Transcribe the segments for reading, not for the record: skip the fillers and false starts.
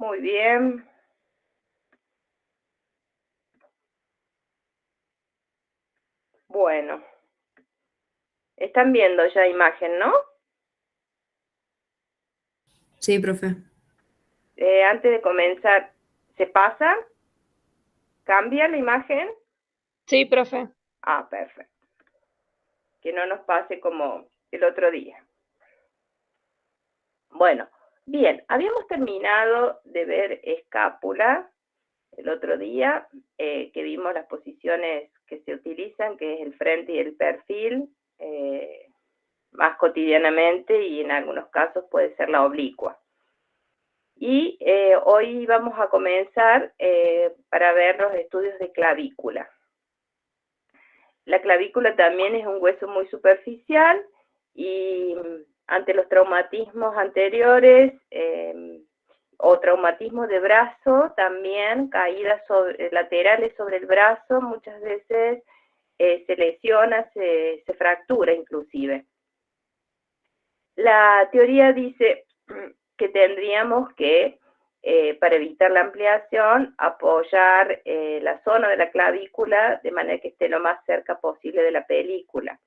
Muy bien. Bueno, están viendo ya imagen, ¿no? Sí, profe. Antes de comenzar, ¿se pasa? ¿Cambia la imagen? Sí, profe. Ah, perfecto. Que no nos pase como el otro día. Bueno, bien, habíamos terminado de ver escápula el otro día, que vimos las posiciones que se utilizan, que es el frente y el perfil, más cotidianamente, y en algunos casos puede ser la oblicua. Y hoy vamos a comenzar para ver los estudios de clavícula. La clavícula también es un hueso muy superficial y ante los traumatismos anteriores o traumatismos de brazo, también caídas laterales sobre el brazo, muchas veces se lesiona, se fractura inclusive. La teoría dice que tendríamos que, para evitar la ampliación, apoyar la zona de la clavícula de manera que esté lo más cerca posible de la película.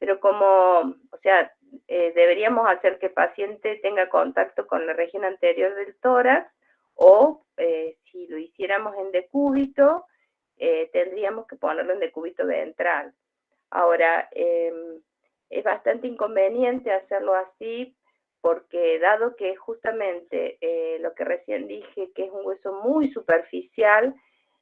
Pero deberíamos hacer que el paciente tenga contacto con la región anterior del tórax o si lo hiciéramos en decúbito, tendríamos que ponerlo en decúbito ventral. Ahora, es bastante inconveniente hacerlo así porque dado que justamente lo que recién dije, que es un hueso muy superficial,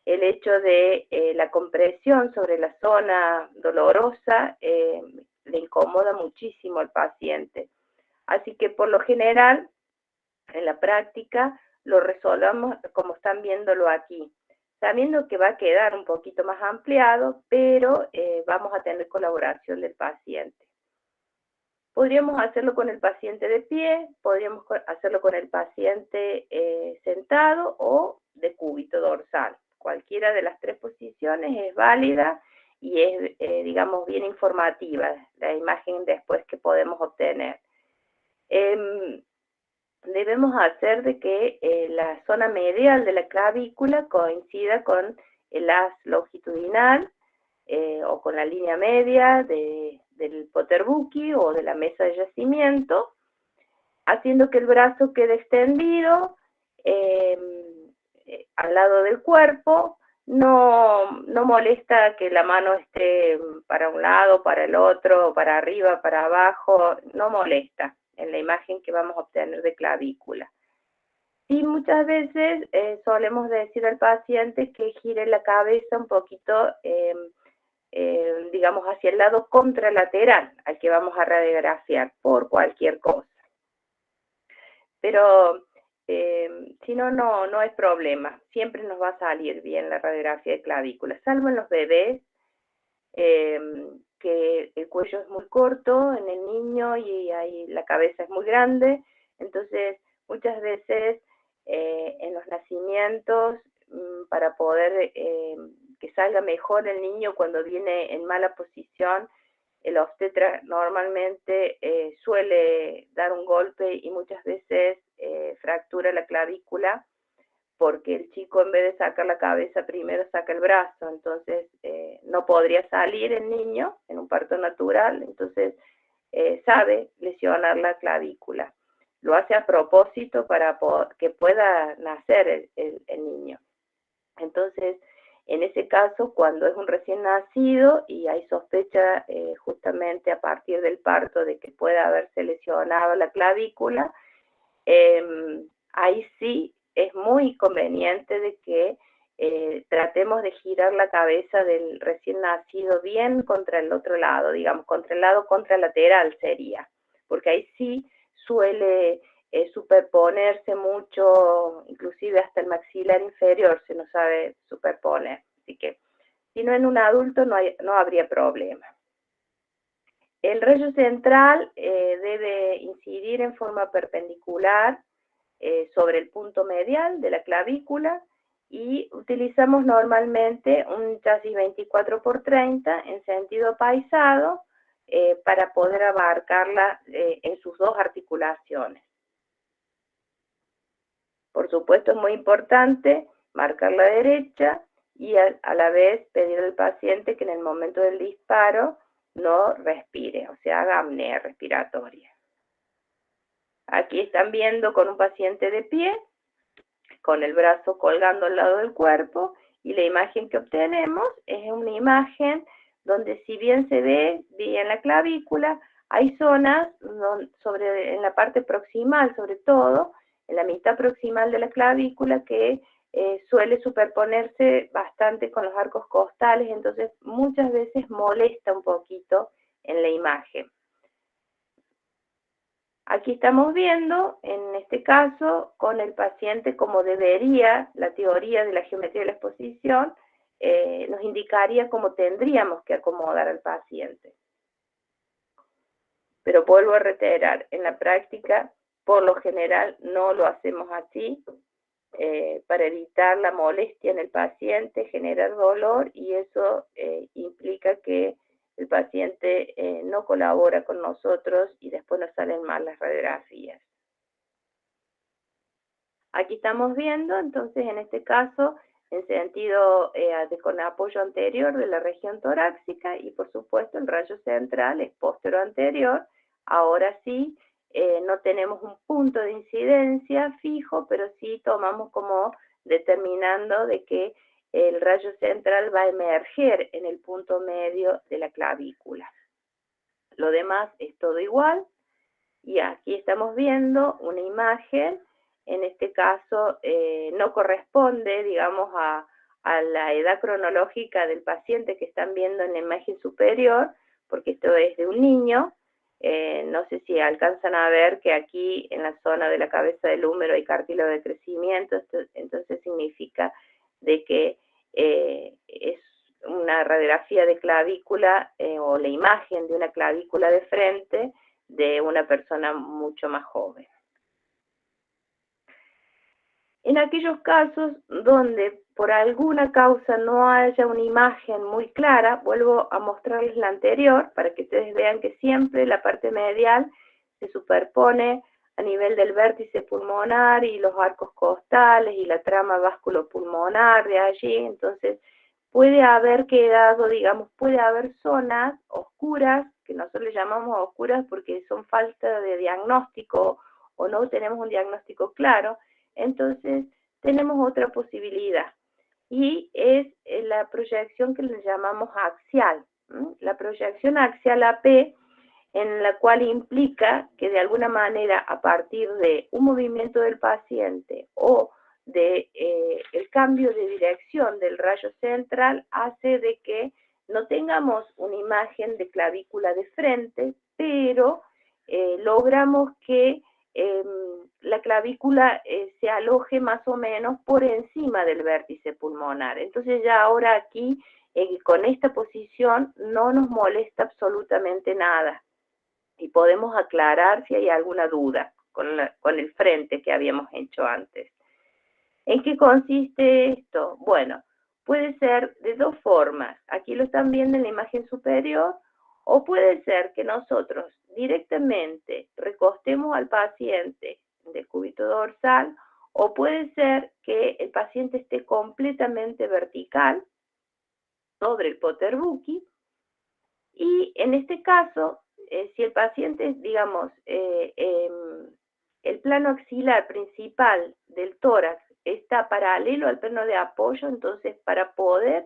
el hecho de la compresión sobre la zona dolorosa le incomoda muchísimo al paciente. Así que por lo general, en la práctica, lo resolvamos como están viéndolo aquí, sabiendo que va a quedar un poquito más ampliado, pero vamos a tener colaboración del paciente. Podríamos hacerlo con el paciente de pie, podríamos hacerlo con el paciente sentado o de cúbito dorsal. Cualquiera de las tres posiciones es válida y es, digamos, bien informativa la imagen después que podemos obtener. Debemos hacer de que la zona medial de la clavícula coincida con el haz longitudinal o con la línea media del Potterbuki o de la mesa de yacimiento, haciendo que el brazo quede extendido al lado del cuerpo. No molesta que la mano esté para un lado, para el otro, para arriba, para abajo, no molesta en la imagen que vamos a obtener de clavícula. Y muchas veces solemos decir al paciente que gire la cabeza un poquito, digamos, hacia el lado contralateral al que vamos a radiografiar por cualquier cosa. Pero si no, no es problema. Siempre nos va a salir bien la radiografía de clavícula, salvo en los bebés, que el cuello es muy corto en el niño y ahí la cabeza es muy grande. Entonces, muchas veces en los nacimientos, para poder que salga mejor el niño cuando viene en mala posición, el obstetra normalmente suele dar un golpe y muchas veces fractura la clavícula porque el chico en vez de sacar la cabeza primero saca el brazo, entonces no podría salir el niño en un parto natural, entonces sabe lesionar la clavícula. Lo hace a propósito para que pueda nacer el niño. Entonces, en ese caso, cuando es un recién nacido y hay sospecha justamente a partir del parto de que pueda haberse lesionado la clavícula, ahí sí es muy conveniente de que tratemos de girar la cabeza del recién nacido bien contra el otro lado, digamos, contra el lado contralateral sería, porque ahí sí suele superponerse mucho, inclusive hasta el maxilar inferior se no sabe superponer, así que si no en un adulto no habría problema. El rayo central debe incidir en forma perpendicular sobre el punto medial de la clavícula y utilizamos normalmente un chasis 24x30 en sentido paisado para poder abarcarla en sus dos articulaciones. Por supuesto es muy importante marcar la derecha y a la vez pedir al paciente que en el momento del disparo no respire, o sea, haga apnea respiratoria. Aquí están viendo con un paciente de pie, con el brazo colgando al lado del cuerpo, y la imagen que obtenemos es una imagen donde, si bien se ve bien la clavícula, hay zonas en la parte proximal, sobre todo, en la mitad proximal de la clavícula, que suele superponerse bastante con los arcos costales, entonces muchas veces molesta un poquito en la imagen. Aquí estamos viendo, en este caso, con el paciente como debería, la teoría de la geometría de la exposición, nos indicaría cómo tendríamos que acomodar al paciente. Pero vuelvo a reiterar, en la práctica, por lo general, no lo hacemos así, para evitar la molestia en el paciente, generar dolor, y eso implica que el paciente no colabora con nosotros y después nos salen mal las radiografías. Aquí estamos viendo, entonces, en este caso, en sentido con apoyo anterior de la región torácica, y por supuesto el rayo central es postero anterior. Ahora sí, no tenemos un punto de incidencia fijo, pero sí tomamos como determinando de que el rayo central va a emerger en el punto medio de la clavícula. Lo demás es todo igual, y aquí estamos viendo una imagen. En este caso no corresponde, digamos, a la edad cronológica del paciente que están viendo en la imagen superior, porque esto es de un niño. No sé si alcanzan a ver que aquí en la zona de la cabeza del húmero hay cartílago de crecimiento, entonces significa de que es una radiografía de clavícula o la imagen de una clavícula de frente de una persona mucho más joven. En aquellos casos donde por alguna causa no haya una imagen muy clara, vuelvo a mostrarles la anterior para que ustedes vean que siempre la parte medial se superpone a nivel del vértice pulmonar y los arcos costales y la trama vasculopulmonar de allí. Entonces puede haber quedado, digamos, puede haber zonas oscuras, que nosotros le llamamos oscuras porque son falta de diagnóstico o no tenemos un diagnóstico claro. Entonces tenemos otra posibilidad, y es la proyección que le llamamos axial. La proyección axial AP, en la cual implica que de alguna manera, a partir de un movimiento del paciente o de el cambio de dirección del rayo central, hace de que no tengamos una imagen de clavícula de frente, pero logramos que la clavícula se aloje más o menos por encima del vértice pulmonar. Entonces ya ahora aquí, con esta posición, no nos molesta absolutamente nada y podemos aclarar si hay alguna duda con el frente que habíamos hecho antes. ¿En qué consiste esto? Bueno, puede ser de dos formas. Aquí lo están viendo en la imagen superior, o puede ser que nosotros directamente recostemos al paciente del cúbito dorsal, o puede ser que el paciente esté completamente vertical sobre el Potterbuki, y en este caso, si el paciente, digamos, el plano axilar principal del tórax está paralelo al plano de apoyo, entonces para poder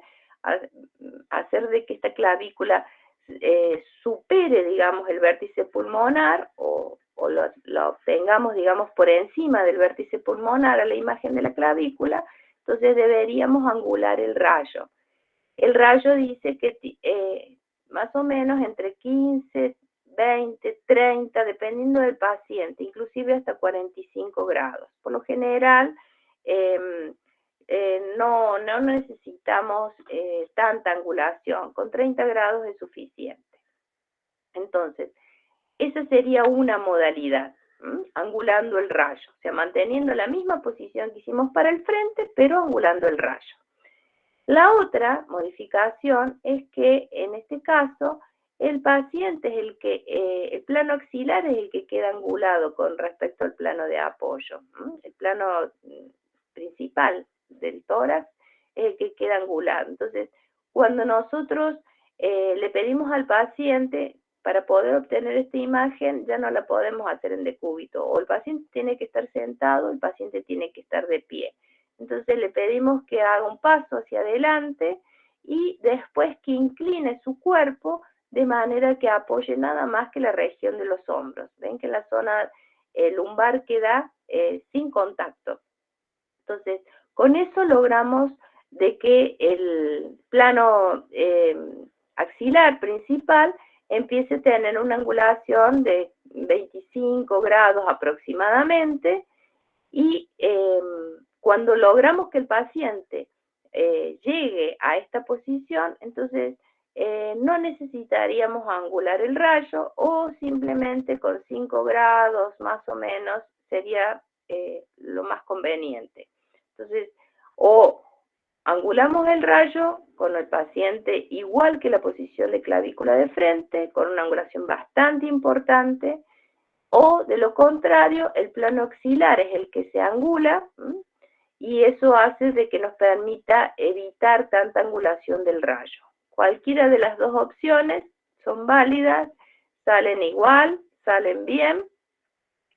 hacer de que esta clavícula supere, digamos, el vértice pulmonar o lo obtengamos, digamos, por encima del vértice pulmonar a la imagen de la clavícula, entonces deberíamos angular el rayo. El rayo dice que más o menos entre 15, 20, 30, dependiendo del paciente, inclusive hasta 45 grados. Por lo general, no necesitamos tanta angulación, con 30 grados es suficiente. Entonces, esa sería una modalidad, angulando el rayo, o sea, manteniendo la misma posición que hicimos para el frente, pero angulando el rayo. La otra modificación es que en este caso el paciente es el que, el plano axilar es el que queda angulado con respecto al plano de apoyo. El plano principal del tórax es el que queda angulado. Entonces, cuando nosotros le pedimos al paciente, para poder obtener esta imagen, ya no la podemos hacer en decúbito. O el paciente tiene que estar sentado, o el paciente tiene que estar de pie. Entonces le pedimos que haga un paso hacia adelante y después que incline su cuerpo de manera que apoye nada más que la región de los hombros. Ven que la zona lumbar queda sin contacto. Entonces, con eso logramos de que el plano axilar principal empiece a tener una angulación de 25 grados aproximadamente y cuando logramos que el paciente llegue a esta posición, entonces no necesitaríamos angular el rayo o simplemente con 5 grados más o menos sería lo más conveniente. Entonces, o angulamos el rayo con el paciente igual que la posición de clavícula de frente, con una angulación bastante importante, o de lo contrario, el plano axilar es el que se angula, y eso hace de que nos permita evitar tanta angulación del rayo. Cualquiera de las dos opciones son válidas, salen igual, salen bien,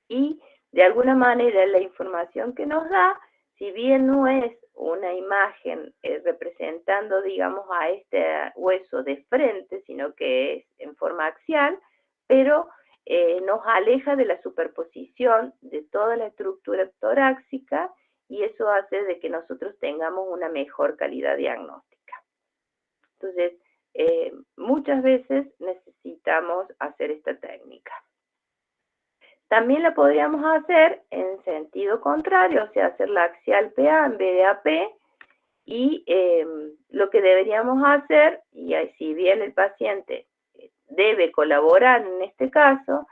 y de alguna manera la información que nos da, si bien no es una imagen representando, digamos, a este hueso de frente, sino que es en forma axial, pero nos aleja de la superposición de toda la estructura torácica y eso hace de que nosotros tengamos una mejor calidad diagnóstica. Entonces, muchas veces necesitamos hacer esta técnica. También la podríamos hacer en sentido contrario, o sea, hacer la axial PA en vez de AP, y lo que deberíamos hacer, y si bien el paciente debe colaborar en este caso,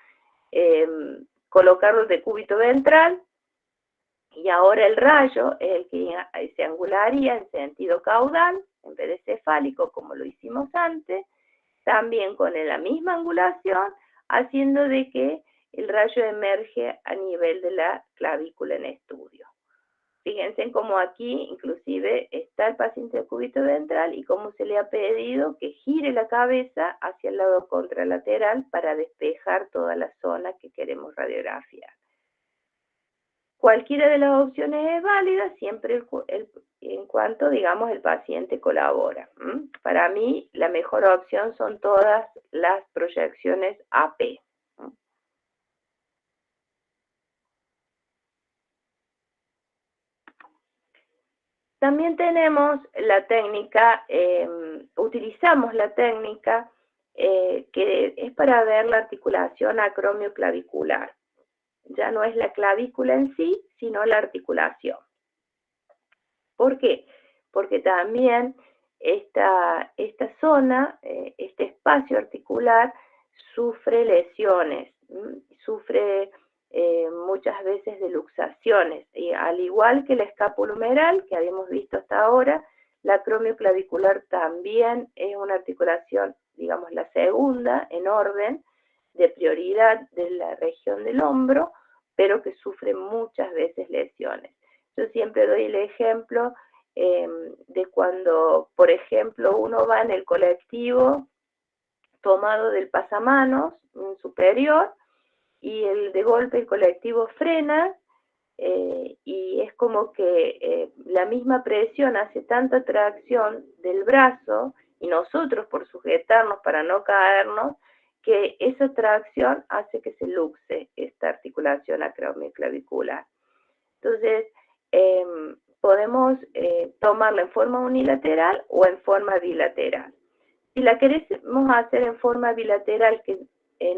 colocarlo de decúbito ventral, y ahora el rayo es el que se angularía en sentido caudal, en vez de cefálico, como lo hicimos antes, también con la misma angulación, haciendo de que el rayo emerge a nivel de la clavícula en estudio. Fíjense cómo aquí inclusive está el paciente de cúbito ventral y cómo se le ha pedido que gire la cabeza hacia el lado contralateral para despejar toda la zona que queremos radiografiar. Cualquiera de las opciones es válida siempre en cuanto, digamos, el paciente colabora. Para mí, la mejor opción son todas las proyecciones AP. También tenemos la técnica, utilizamos la técnica que es para ver la articulación acromioclavicular. Ya no es la clavícula en sí, sino la articulación. ¿Por qué? Porque también esta zona, este espacio articular, sufre lesiones, sufre muchas veces de luxaciones, y al igual que la escapulohumeral que habíamos visto hasta ahora, la acromioclavicular también es una articulación, digamos, la segunda en orden de prioridad de la región del hombro, pero que sufre muchas veces lesiones. Yo siempre doy el ejemplo de cuando, por ejemplo, uno va en el colectivo tomado del pasamanos superior y de golpe el colectivo frena y es como que la misma presión hace tanta tracción del brazo y nosotros por sujetarnos para no caernos, que esa tracción hace que se luxe esta articulación acromioclavicular. Entonces, podemos tomarla en forma unilateral o en forma bilateral. Si la queremos hacer en forma bilateral, que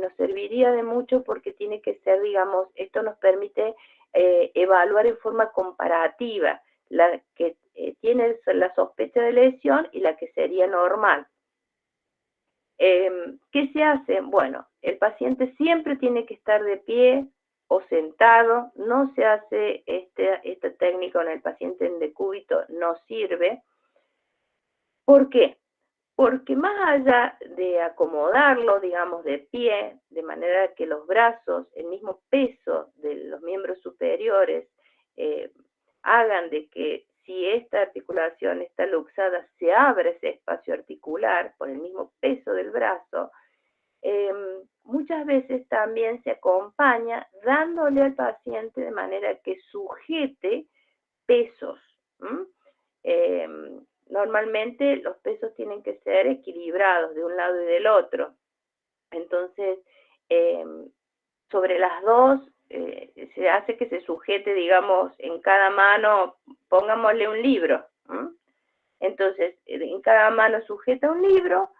nos serviría de mucho porque tiene que ser, digamos, esto nos permite evaluar en forma comparativa la que tiene la sospecha de lesión y la que sería normal. ¿Qué se hace? Bueno, el paciente siempre tiene que estar de pie o sentado, no se hace esta técnica con el paciente en decúbito, no sirve. ¿Por qué? porque más allá de acomodarlo, digamos, de pie, de manera que los brazos, el mismo peso de los miembros superiores, hagan de que si esta articulación está luxada, se abra ese espacio articular por el mismo peso del brazo, muchas veces también se acompaña dándole al paciente de manera que sujete pesos. Normalmente los pesos tienen que ser equilibrados de un lado y del otro. Entonces, sobre las dos, se hace que se sujete, digamos, en cada mano, pongámosle un libro. Entonces, en cada mano sujeta un libro.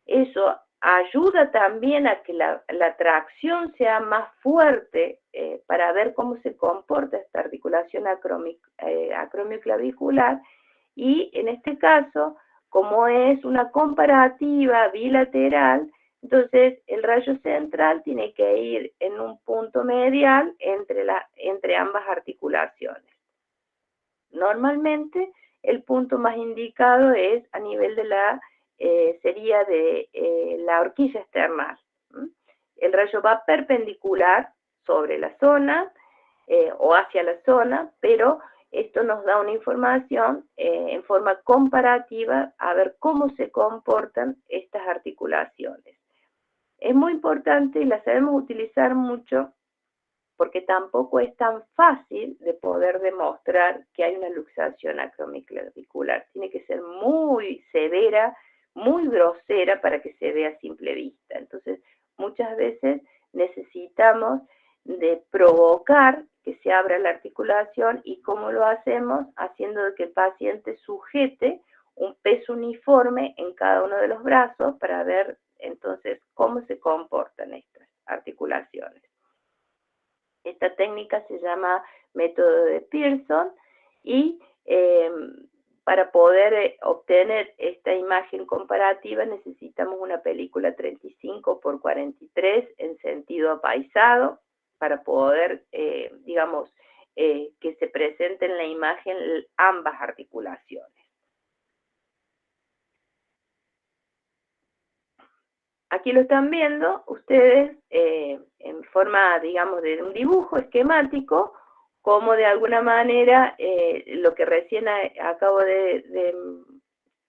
Eso ayuda también a que la tracción sea más fuerte para ver cómo se comporta esta articulación acromioclavicular, y en este caso, como es una comparativa bilateral, entonces el rayo central tiene que ir en un punto medial entre ambas articulaciones. Normalmente el punto más indicado es a nivel de sería de la horquilla externa. El rayo va perpendicular sobre la zona o hacia la zona, pero esto nos da una información en forma comparativa a ver cómo se comportan estas articulaciones. Es muy importante y la sabemos utilizar mucho porque tampoco es tan fácil de poder demostrar que hay una luxación acromioclavicular. Tiene que ser muy severa, muy grosera para que se vea a simple vista. Entonces, muchas veces necesitamos de provocar que se abra la articulación. ¿Y cómo lo hacemos? Haciendo que el paciente sujete un peso uniforme en cada uno de los brazos para ver entonces cómo se comportan estas articulaciones. Esta técnica se llama método de Pearson y para poder obtener esta imagen comparativa necesitamos una película 35 por 43 en sentido apaisado para poder, digamos, que se presente en la imagen ambas articulaciones. Aquí lo están viendo ustedes en forma, digamos, de un dibujo esquemático, como de alguna manera lo que recién acabo de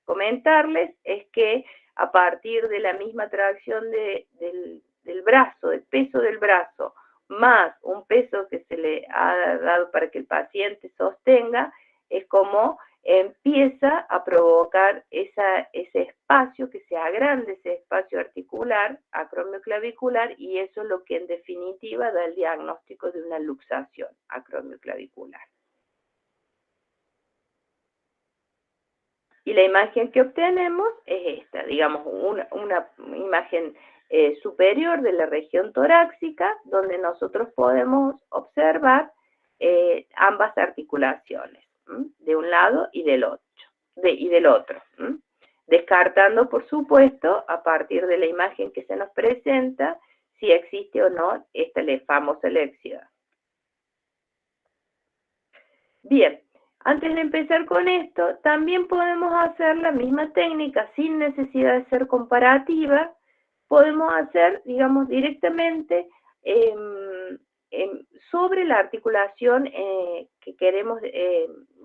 comentarles es que a partir de la misma tracción del brazo, del peso del brazo, más un peso que se le ha dado para que el paciente sostenga, es como empieza a provocar ese espacio, que se agrande ese espacio articular, acromioclavicular, y eso es lo que en definitiva da el diagnóstico de una luxación acromioclavicular. Y la imagen que obtenemos es esta, digamos, una imagen superior de la región torácica, donde nosotros podemos observar ambas articulaciones, de un lado y del otro, descartando, por supuesto, a partir de la imagen que se nos presenta, si existe o no esta famosa lesión. Bien, antes de empezar con esto, también podemos hacer la misma técnica sin necesidad de ser comparativa. Podemos hacer, digamos, directamente sobre la articulación que queremos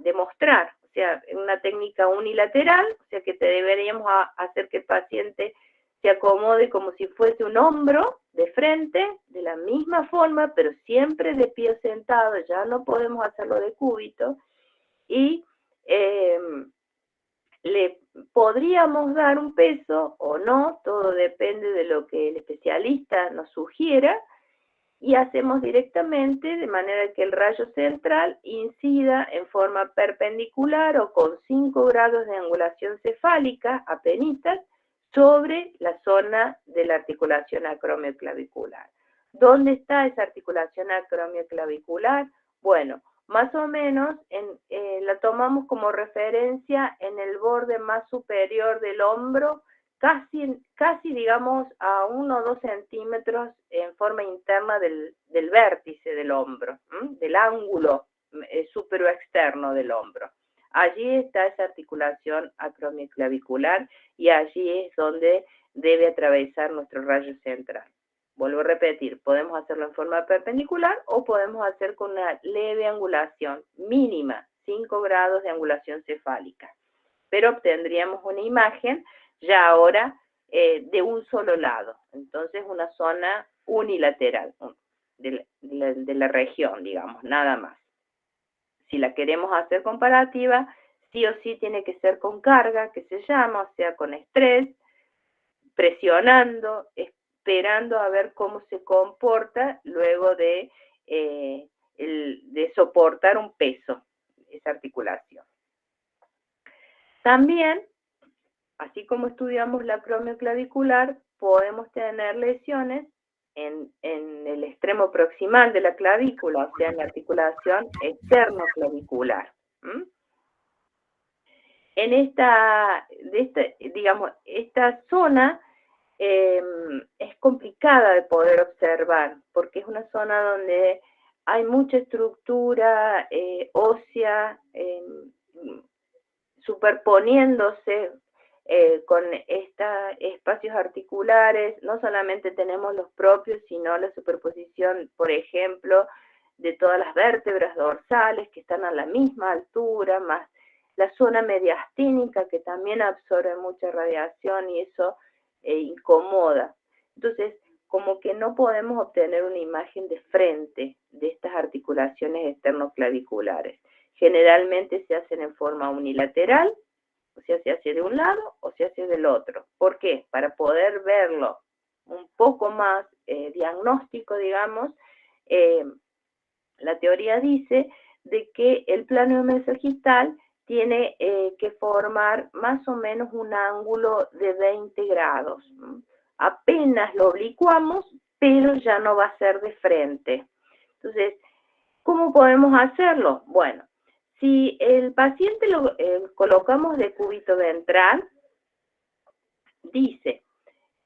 demostrar, o sea, en una técnica unilateral, o sea, que deberíamos hacer que el paciente se acomode como si fuese un hombro de frente, de la misma forma, pero siempre de pie sentado, ya no podemos hacerlo de cúbito, y le podríamos dar un peso o no, todo depende de lo que el especialista nos sugiera, y hacemos directamente de manera que el rayo central incida en forma perpendicular o con 5 grados de angulación cefálica, apenitas, sobre la zona de la articulación acromioclavicular. ¿Dónde está esa articulación acromioclavicular? Bueno, más o menos la tomamos como referencia en el borde más superior del hombro, casi digamos a 1 o 2 centímetros en forma interna del vértice del hombro, del ángulo superoexterno del hombro. allí está esa articulación acromioclavicular y allí es donde debe atravesar nuestro rayo central. Vuelvo a repetir, podemos hacerlo en forma perpendicular o podemos hacer con una leve angulación mínima, 5 grados de angulación cefálica. Pero obtendríamos una imagen ya ahora de un solo lado. Entonces una zona unilateral de la región, digamos, nada más. Si la queremos hacer comparativa, sí o sí tiene que ser con carga, que se llama, o sea, con estrés, presionando, esperando a ver cómo se comporta luego de soportar un peso, esa articulación. También, así como estudiamos la acromioclavicular, podemos tener lesiones en el extremo proximal de la clavícula, o sea, en la articulación externoclavicular. En esta zona es complicada de poder observar, porque es una zona donde hay mucha estructura ósea superponiéndose con estos espacios articulares. No solamente tenemos los propios, sino la superposición, por ejemplo, de todas las vértebras dorsales que están a la misma altura, más la zona mediastínica que también absorbe mucha radiación y eso incomoda. Entonces, como que no podemos obtener una imagen de frente de estas articulaciones externoclaviculares. Generalmente se hacen en forma unilateral, o sea, se hace de un lado o se hace del otro. ¿Por qué? Para poder verlo un poco más diagnóstico, digamos, la teoría dice de que el plano mesosagital tiene que formar más o menos un ángulo de 20 grados. Apenas lo oblicuamos, pero ya no va a ser de frente. Entonces, ¿cómo podemos hacerlo? Bueno, si el paciente lo colocamos de cúbito ventral, dice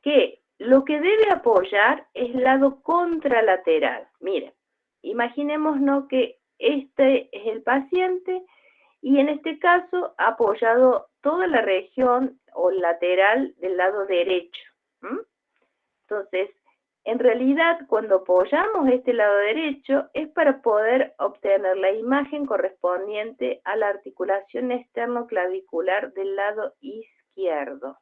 que lo que debe apoyar es el lado contralateral. Miren, imaginémonos que este es el paciente y en este caso ha apoyado toda la región o lateral del lado derecho. Entonces, en realidad, cuando apoyamos este lado derecho es para poder obtener la imagen correspondiente a la articulación externoclavicular del lado izquierdo.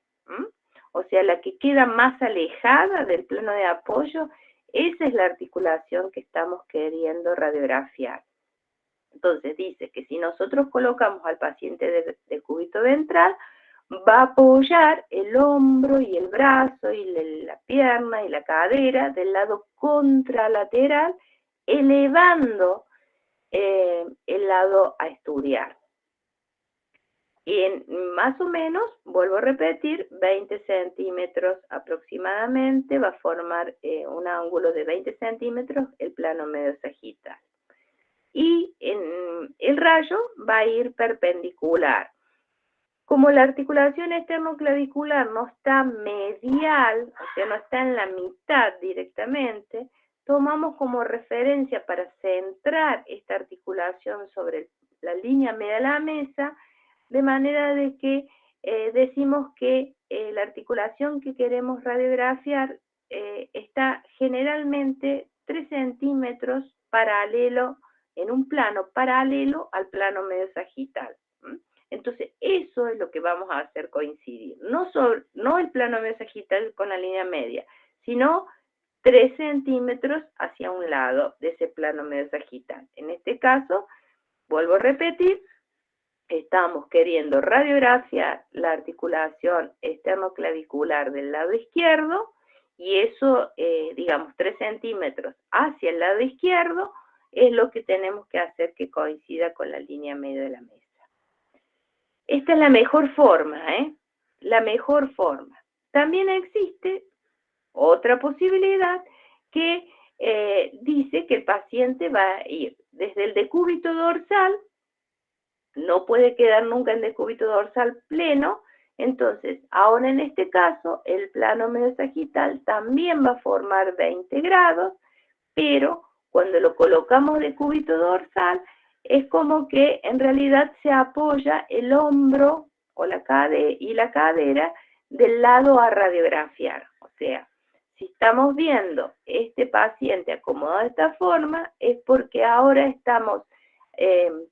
O sea, la que queda más alejada del plano de apoyo, esa es la articulación que estamos queriendo radiografiar. Entonces dice que si nosotros colocamos al paciente de cúbito ventral, va a apoyar el hombro y el brazo y la pierna y la cadera del lado contralateral, elevando el lado a estudiar. Y más o menos, vuelvo a repetir, 20 centímetros aproximadamente, va a formar un ángulo de 20 centímetros el plano medio sagital. Y el rayo va a ir perpendicular. Como la articulación externoclavicular no está medial, o sea, no está en la mitad directamente, tomamos como referencia para centrar esta articulación sobre la línea media de la mesa, de manera de que decimos que la articulación que queremos radiografiar está generalmente 3 centímetros paralelo, en un plano paralelo al plano medio sagital. Entonces, eso es lo que vamos a hacer coincidir. No el plano medio sagital con la línea media, sino 3 centímetros hacia un lado de ese plano medio sagital. En este caso, vuelvo a repetir, estamos queriendo radiografiar la articulación externoclavicular del lado izquierdo y eso, digamos, 3 centímetros hacia el lado izquierdo es lo que tenemos que hacer que coincida con la línea media de la mesa. Esta es la mejor forma, la mejor forma. También existe otra posibilidad que dice que el paciente va a ir desde el decúbito dorsal, no puede quedar nunca en decúbito dorsal pleno, entonces ahora en este caso el plano medio sagital también va a formar 20 grados, pero cuando lo colocamos de cúbito dorsal, es como que en realidad se apoya el hombro o la cadera del lado a radiografiar. O sea, si estamos viendo este paciente acomodado de esta forma, es porque ahora estamos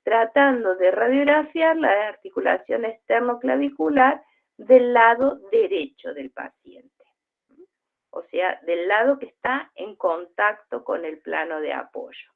tratando de radiografiar la articulación externo-clavicular del lado derecho del paciente. O sea, del lado que está en contacto con el plano de apoyo.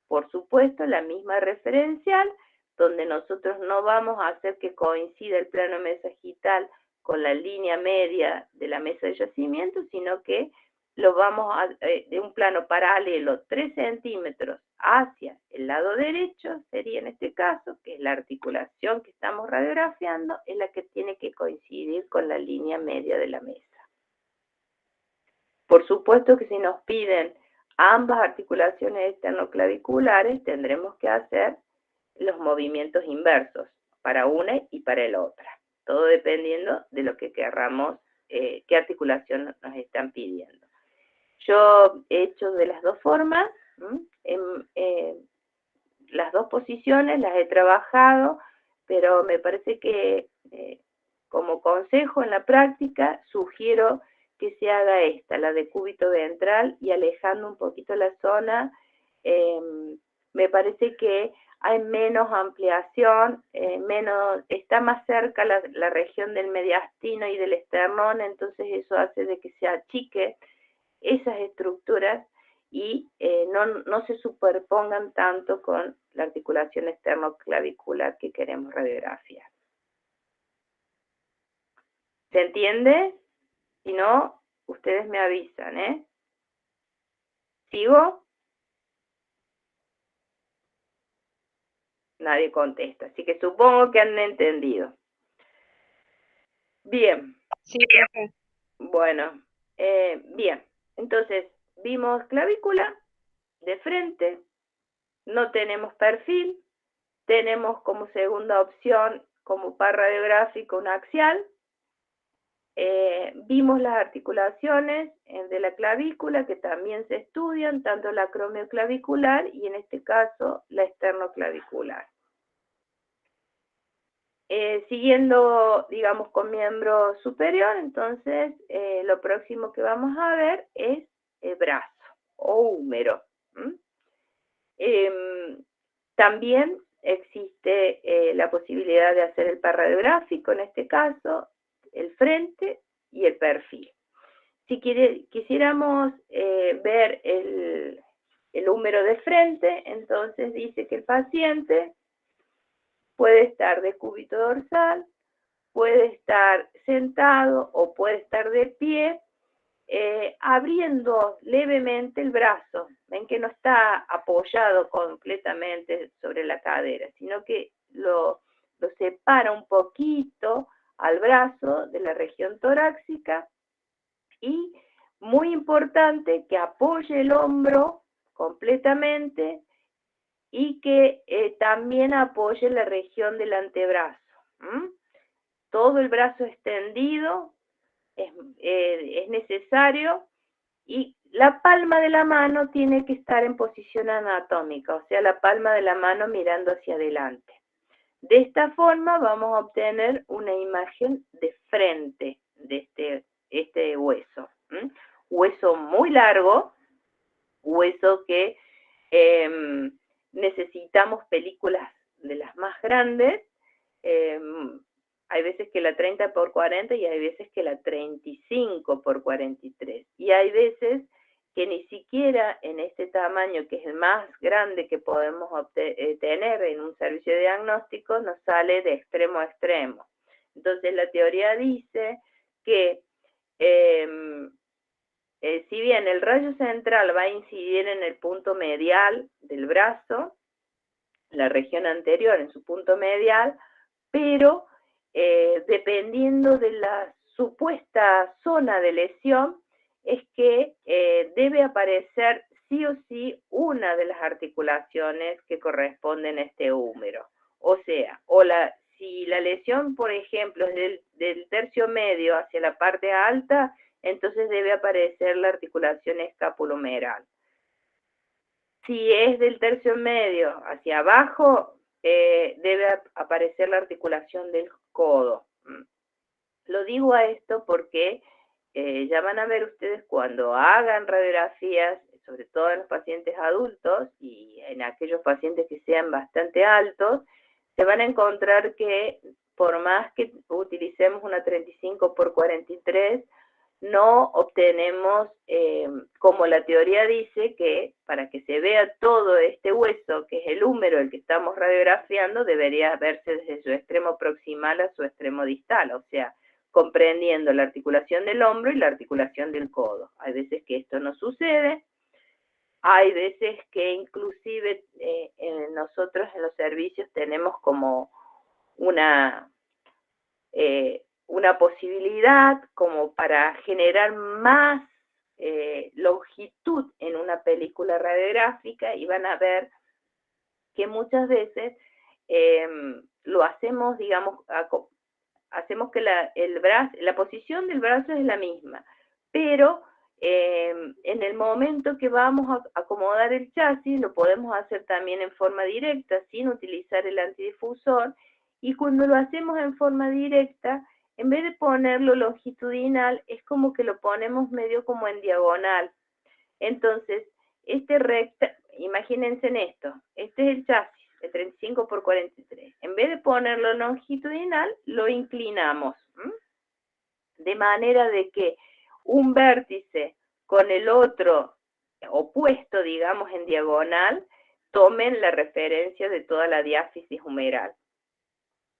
Por supuesto, la misma referencial, donde nosotros no vamos a hacer que coincida el plano mesagital con la línea media de la mesa de yacimiento, sino que lo vamos a, de un plano paralelo 3 centímetros hacia el lado derecho, sería en este caso, que es la articulación que estamos radiografiando, es la que tiene que coincidir con la línea media de la mesa. Por supuesto que si nos piden ambas articulaciones externoclaviculares, tendremos que hacer los movimientos inversos para una y para la otra, todo dependiendo de lo que querramos, qué articulación nos están pidiendo. Yo he hecho de las dos formas, las dos posiciones las he trabajado, pero me parece que como consejo en la práctica sugiero que se haga esta, la de cúbito ventral, y alejando un poquito la zona, me parece que hay menos ampliación, está más cerca la región del mediastino y del esternón, entonces eso hace de que se achique esas estructuras y no se superpongan tanto con la articulación externoclavicular que queremos radiografiar. ¿Se entiende? Si no, ustedes me avisan, ¿eh? ¿Sigo? Nadie contesta, así que supongo que han entendido. Bien. Sí, profe. Bueno, bien. Entonces, vimos clavícula de frente, no tenemos perfil, tenemos como segunda opción, como par radiográfico, un axial. Vimos las articulaciones de la clavícula que también se estudian, tanto la acromioclavicular y en este caso la esternoclavicular. Siguiendo, digamos, con miembro superior, entonces lo próximo que vamos a ver es el brazo o húmero. También existe la posibilidad de hacer el par radiográfico, en este caso, el frente y el perfil. Si quisiéramos ver el húmero de frente, entonces dice que el paciente puede estar de cúbito dorsal, puede estar sentado o puede estar de pie, abriendo levemente el brazo. Ven que no está apoyado completamente sobre la cadera, sino que lo separa un poquito al brazo de la región torácica y, muy importante, que apoye el hombro completamente y que también apoye la región del antebrazo. Todo el brazo extendido es necesario, y la palma de la mano tiene que estar en posición anatómica, o sea, la palma de la mano mirando hacia adelante. De esta forma vamos a obtener una imagen de frente de este hueso. Hueso muy largo, hueso que necesitamos películas de las más grandes. Hay veces que la 30 por 40 y hay veces que la 35 por 43. Y hay veces que ni siquiera en este tamaño, que es el más grande que podemos tener en un servicio de diagnóstico, nos sale de extremo a extremo. Entonces la teoría dice que si bien el rayo central va a incidir en el punto medial del brazo, la región anterior en su punto medial, pero dependiendo de la supuesta zona de lesión, es que debe aparecer sí o sí una de las articulaciones que corresponden a este húmero. O sea, si la lesión, por ejemplo, es del tercio medio hacia la parte alta, entonces debe aparecer la articulación escapulohumeral. Si es del tercio medio hacia abajo, debe aparecer la articulación del codo. Lo digo a esto porque ya van a ver ustedes cuando hagan radiografías, sobre todo en los pacientes adultos y en aquellos pacientes que sean bastante altos, se van a encontrar que por más que utilicemos una 35 por 43, no obtenemos, como la teoría dice, que para que se vea todo este hueso, que es el húmero, el que estamos radiografiando, debería verse desde su extremo proximal a su extremo distal, o sea, comprendiendo la articulación del hombro y la articulación del codo. Hay veces que esto no sucede, hay veces que inclusive nosotros en los servicios tenemos como una posibilidad como para generar más longitud en una película radiográfica, y van a ver que muchas veces lo hacemos, digamos, hacemos que la posición del brazo es la misma, pero en el momento que vamos a acomodar el chasis, lo podemos hacer también en forma directa, sin utilizar el antidifusor, y cuando lo hacemos en forma directa, en vez de ponerlo longitudinal, es como que lo ponemos medio como en diagonal. Entonces, imagínense en esto, este es el chasis, el 35 por 43. En vez de ponerlo longitudinal, lo inclinamos, de manera de que un vértice con el otro opuesto, digamos, en diagonal, tomen la referencia de toda la diáfisis humeral.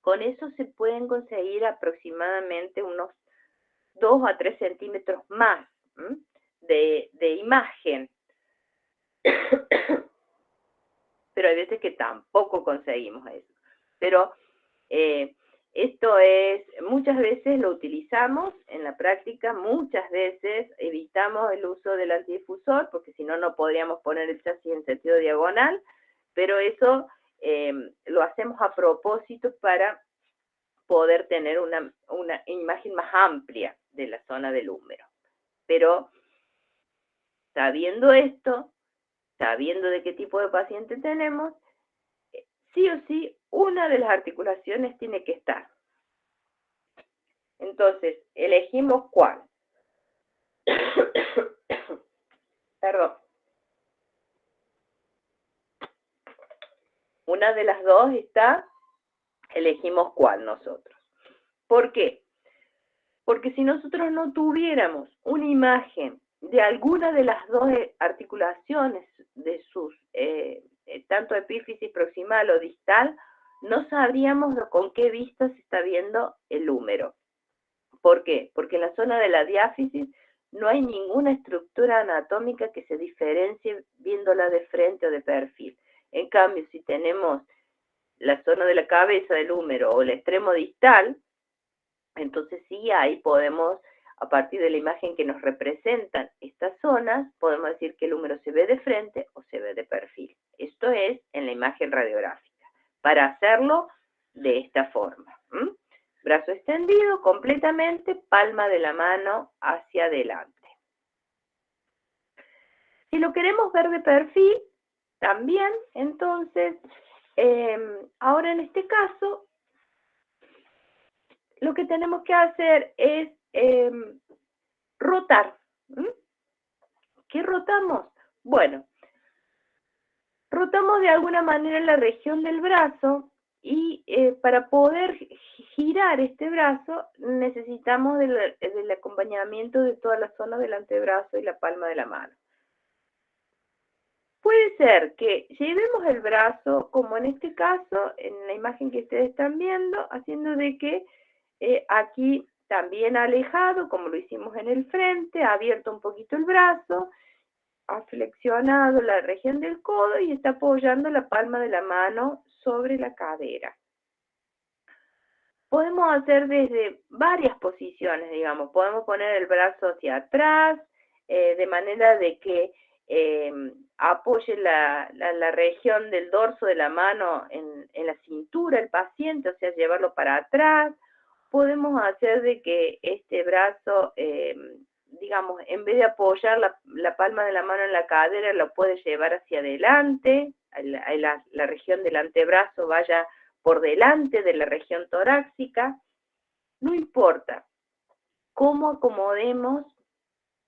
Con eso se pueden conseguir aproximadamente unos 2 a 3 centímetros más de imagen. Pero hay veces que tampoco conseguimos eso. Pero esto es, muchas veces lo utilizamos en la práctica, muchas veces evitamos el uso del antidifusor, porque si no, no podríamos poner el chasis en sentido diagonal, pero eso lo hacemos a propósito para poder tener una imagen más amplia de la zona del húmero. Pero sabiendo esto, sabiendo de qué tipo de paciente tenemos, sí o sí, una de las articulaciones tiene que estar. Entonces, elegimos cuál. Perdón. Una de las dos está, elegimos cuál nosotros. ¿Por qué? Porque si nosotros no tuviéramos una imagen de alguna de las dos articulaciones de sus, tanto epífisis proximal o distal, no sabríamos con qué vista se está viendo el húmero. ¿Por qué? Porque en la zona de la diáfisis no hay ninguna estructura anatómica que se diferencie viéndola de frente o de perfil. En cambio, si tenemos la zona de la cabeza del húmero o el extremo distal, entonces sí, ahí podemos, a partir de la imagen que nos representan estas zonas, podemos decir que el húmero se ve de frente o se ve de perfil. Esto es en la imagen radiográfica. Para hacerlo de esta forma. Brazo extendido completamente, palma de la mano hacia adelante. Si lo queremos ver de perfil, también, entonces, ahora en este caso, lo que tenemos que hacer es rotar. ¿Qué rotamos? Bueno, rotamos de alguna manera en la región del brazo y para poder girar este brazo necesitamos del acompañamiento de toda la zona del antebrazo y la palma de la mano. Puede ser que llevemos el brazo, como en este caso, en la imagen que ustedes están viendo, haciendo de que aquí también alejado, como lo hicimos en el frente, abierto un poquito el brazo, ha flexionado la región del codo y está apoyando la palma de la mano sobre la cadera. Podemos hacer desde varias posiciones, digamos. Podemos poner el brazo hacia atrás, de manera de que apoye la región del dorso de la mano en la cintura del paciente, o sea, llevarlo para atrás. Podemos hacer de que este brazo digamos, en vez de apoyar la palma de la mano en la cadera, lo puede llevar hacia adelante, la región del antebrazo vaya por delante de la región torácica, no importa cómo acomodemos,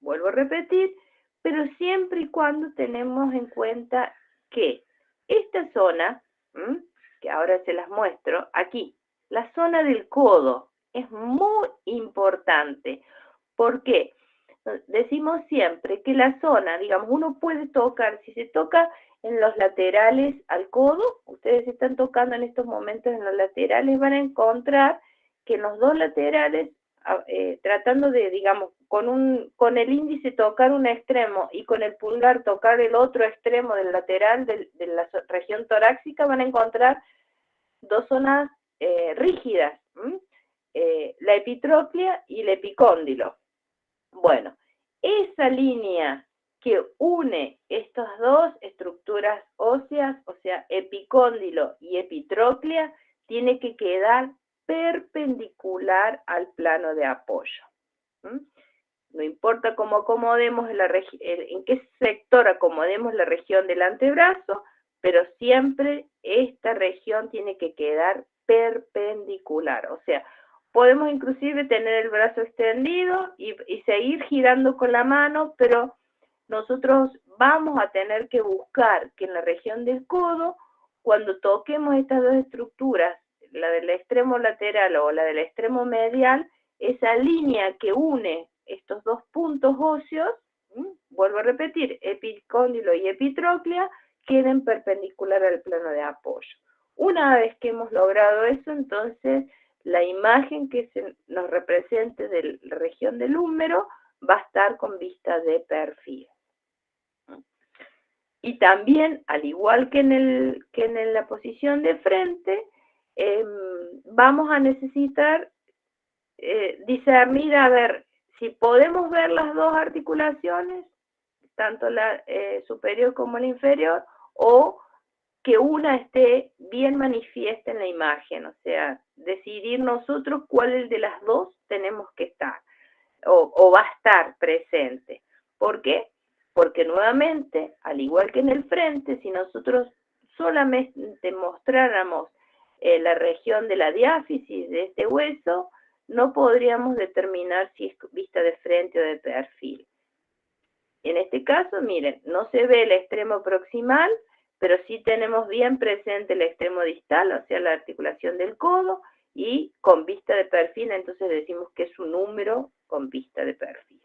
vuelvo a repetir, pero siempre y cuando tenemos en cuenta que esta zona, que ahora se las muestro, aquí, la zona del codo, es muy importante. ¿Por qué? Decimos siempre que la zona, digamos, uno puede tocar, si se toca en los laterales al codo, ustedes están tocando en estos momentos en los laterales, van a encontrar que en los dos laterales, tratando de, digamos, con el índice tocar un extremo y con el pulgar tocar el otro extremo del lateral de la región torácica, van a encontrar dos zonas rígidas, la epitróclea y el epicóndilo. Bueno, esa línea que une estas dos estructuras óseas, o sea, epicóndilo y epitróclea, tiene que quedar perpendicular al plano de apoyo. No importa cómo acomodemos en qué sector acomodemos la región del antebrazo, pero siempre esta región tiene que quedar perpendicular. O sea, podemos inclusive tener el brazo extendido y seguir girando con la mano, pero nosotros vamos a tener que buscar que en la región del codo, cuando toquemos estas dos estructuras, la del extremo lateral o la del extremo medial, esa línea que une estos dos puntos óseos, vuelvo a repetir, epicóndilo y epitróclea, queden perpendicular al plano de apoyo. Una vez que hemos logrado eso, entonces la imagen que nos represente de la región del húmero va a estar con vista de perfil. Y también, al igual que en la posición de frente, vamos a necesitar discernir, a ver, si podemos ver las dos articulaciones, tanto la superior como la inferior, o que una esté bien manifiesta en la imagen, o sea, decidir nosotros cuál de las dos tenemos que estar, o va a estar presente. ¿Por qué? Porque nuevamente, al igual que en el frente, si nosotros solamente mostráramos la región de la diáfisis de este hueso, no podríamos determinar si es vista de frente o de perfil. En este caso, miren, no se ve el extremo proximal, pero sí tenemos bien presente el extremo distal, o sea, la articulación del codo, y con vista de perfil, entonces decimos que es un número con vista de perfil.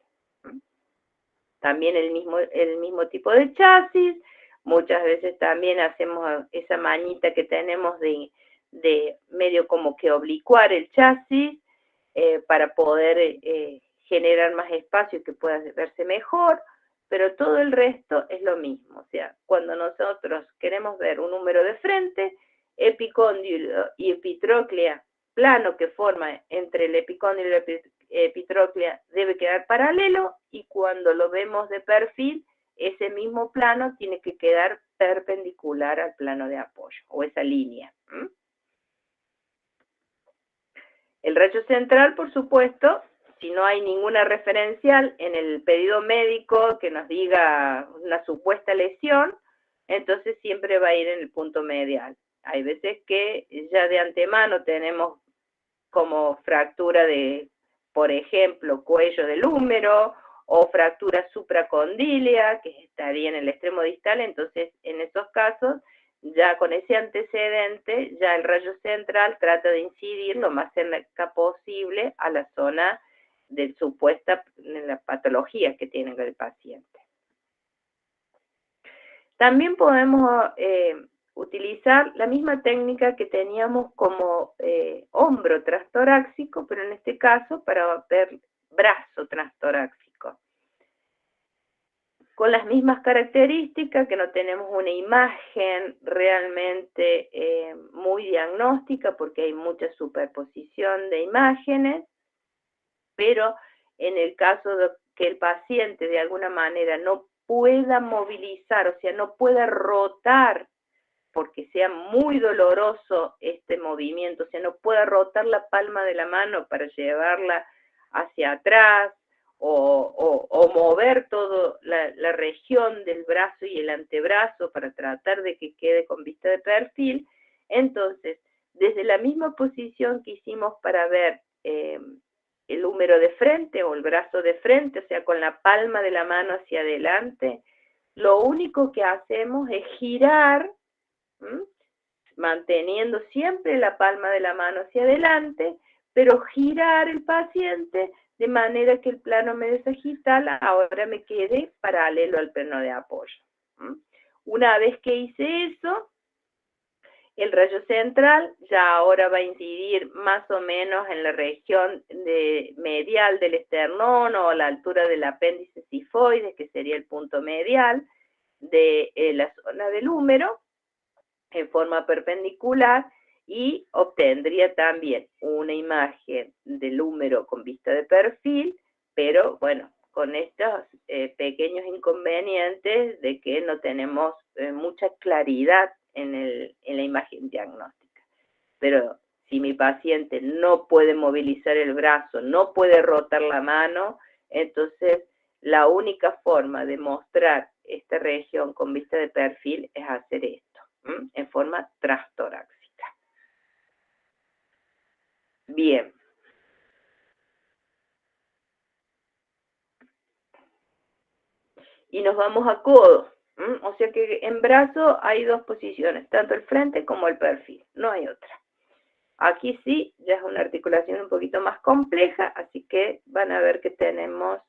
También el mismo tipo de chasis, muchas veces también hacemos esa manita que tenemos de medio como que oblicuar el chasis para poder generar más espacio que pueda verse mejor, pero todo el resto es lo mismo. O sea, cuando nosotros queremos ver un número de frente, epicóndilo y epitróclea, plano que forma entre el epicóndilo y la epitróclea debe quedar paralelo, y cuando lo vemos de perfil, ese mismo plano tiene que quedar perpendicular al plano de apoyo, o esa línea. El rayo central, por supuesto, si no hay ninguna referencial en el pedido médico que nos diga una supuesta lesión, entonces siempre va a ir en el punto medial. Hay veces que ya de antemano tenemos como fractura de, por ejemplo, cuello del húmero, o fractura supracondílea, que estaría en el extremo distal, entonces en esos casos, ya con ese antecedente, ya el rayo central trata de incidir lo más cerca posible a la zona de supuesta la patología que tiene el paciente. También podemos utilizar la misma técnica que teníamos como hombro transtorácico, pero en este caso para ver brazo transtorácico. Con las mismas características, que no tenemos una imagen realmente muy diagnóstica, porque hay mucha superposición de imágenes, pero en el caso de que el paciente de alguna manera no pueda movilizar, o sea, no pueda rotar, porque sea muy doloroso este movimiento, o sea, no pueda rotar la palma de la mano para llevarla hacia atrás, o mover toda la región del brazo y el antebrazo para tratar de que quede con vista de perfil. Entonces, desde la misma posición que hicimos para ver el húmero de frente o el brazo de frente, o sea, con la palma de la mano hacia adelante, lo único que hacemos es girar, manteniendo siempre la palma de la mano hacia adelante, pero girar el paciente de manera que el plano medio-sagital ahora me quede paralelo al plano de apoyo. Una vez que hice eso, el rayo central ya ahora va a incidir más o menos en la región medial del esternón o a la altura del apéndice sifoides, que sería el punto medial de la zona del húmero, en forma perpendicular, y obtendría también una imagen del húmero con vista de perfil, pero bueno, con estos pequeños inconvenientes de que no tenemos mucha claridad en la imagen diagnóstica. Pero si mi paciente no puede movilizar el brazo, no puede rotar la mano, entonces la única forma de mostrar esta región con vista de perfil es hacer esto, en forma transtorácica. Bien. Y nos vamos a codo. O sea que en brazo hay dos posiciones, tanto el frente como el perfil, no hay otra. Aquí sí, ya es una articulación un poquito más compleja, así que van a ver que tenemos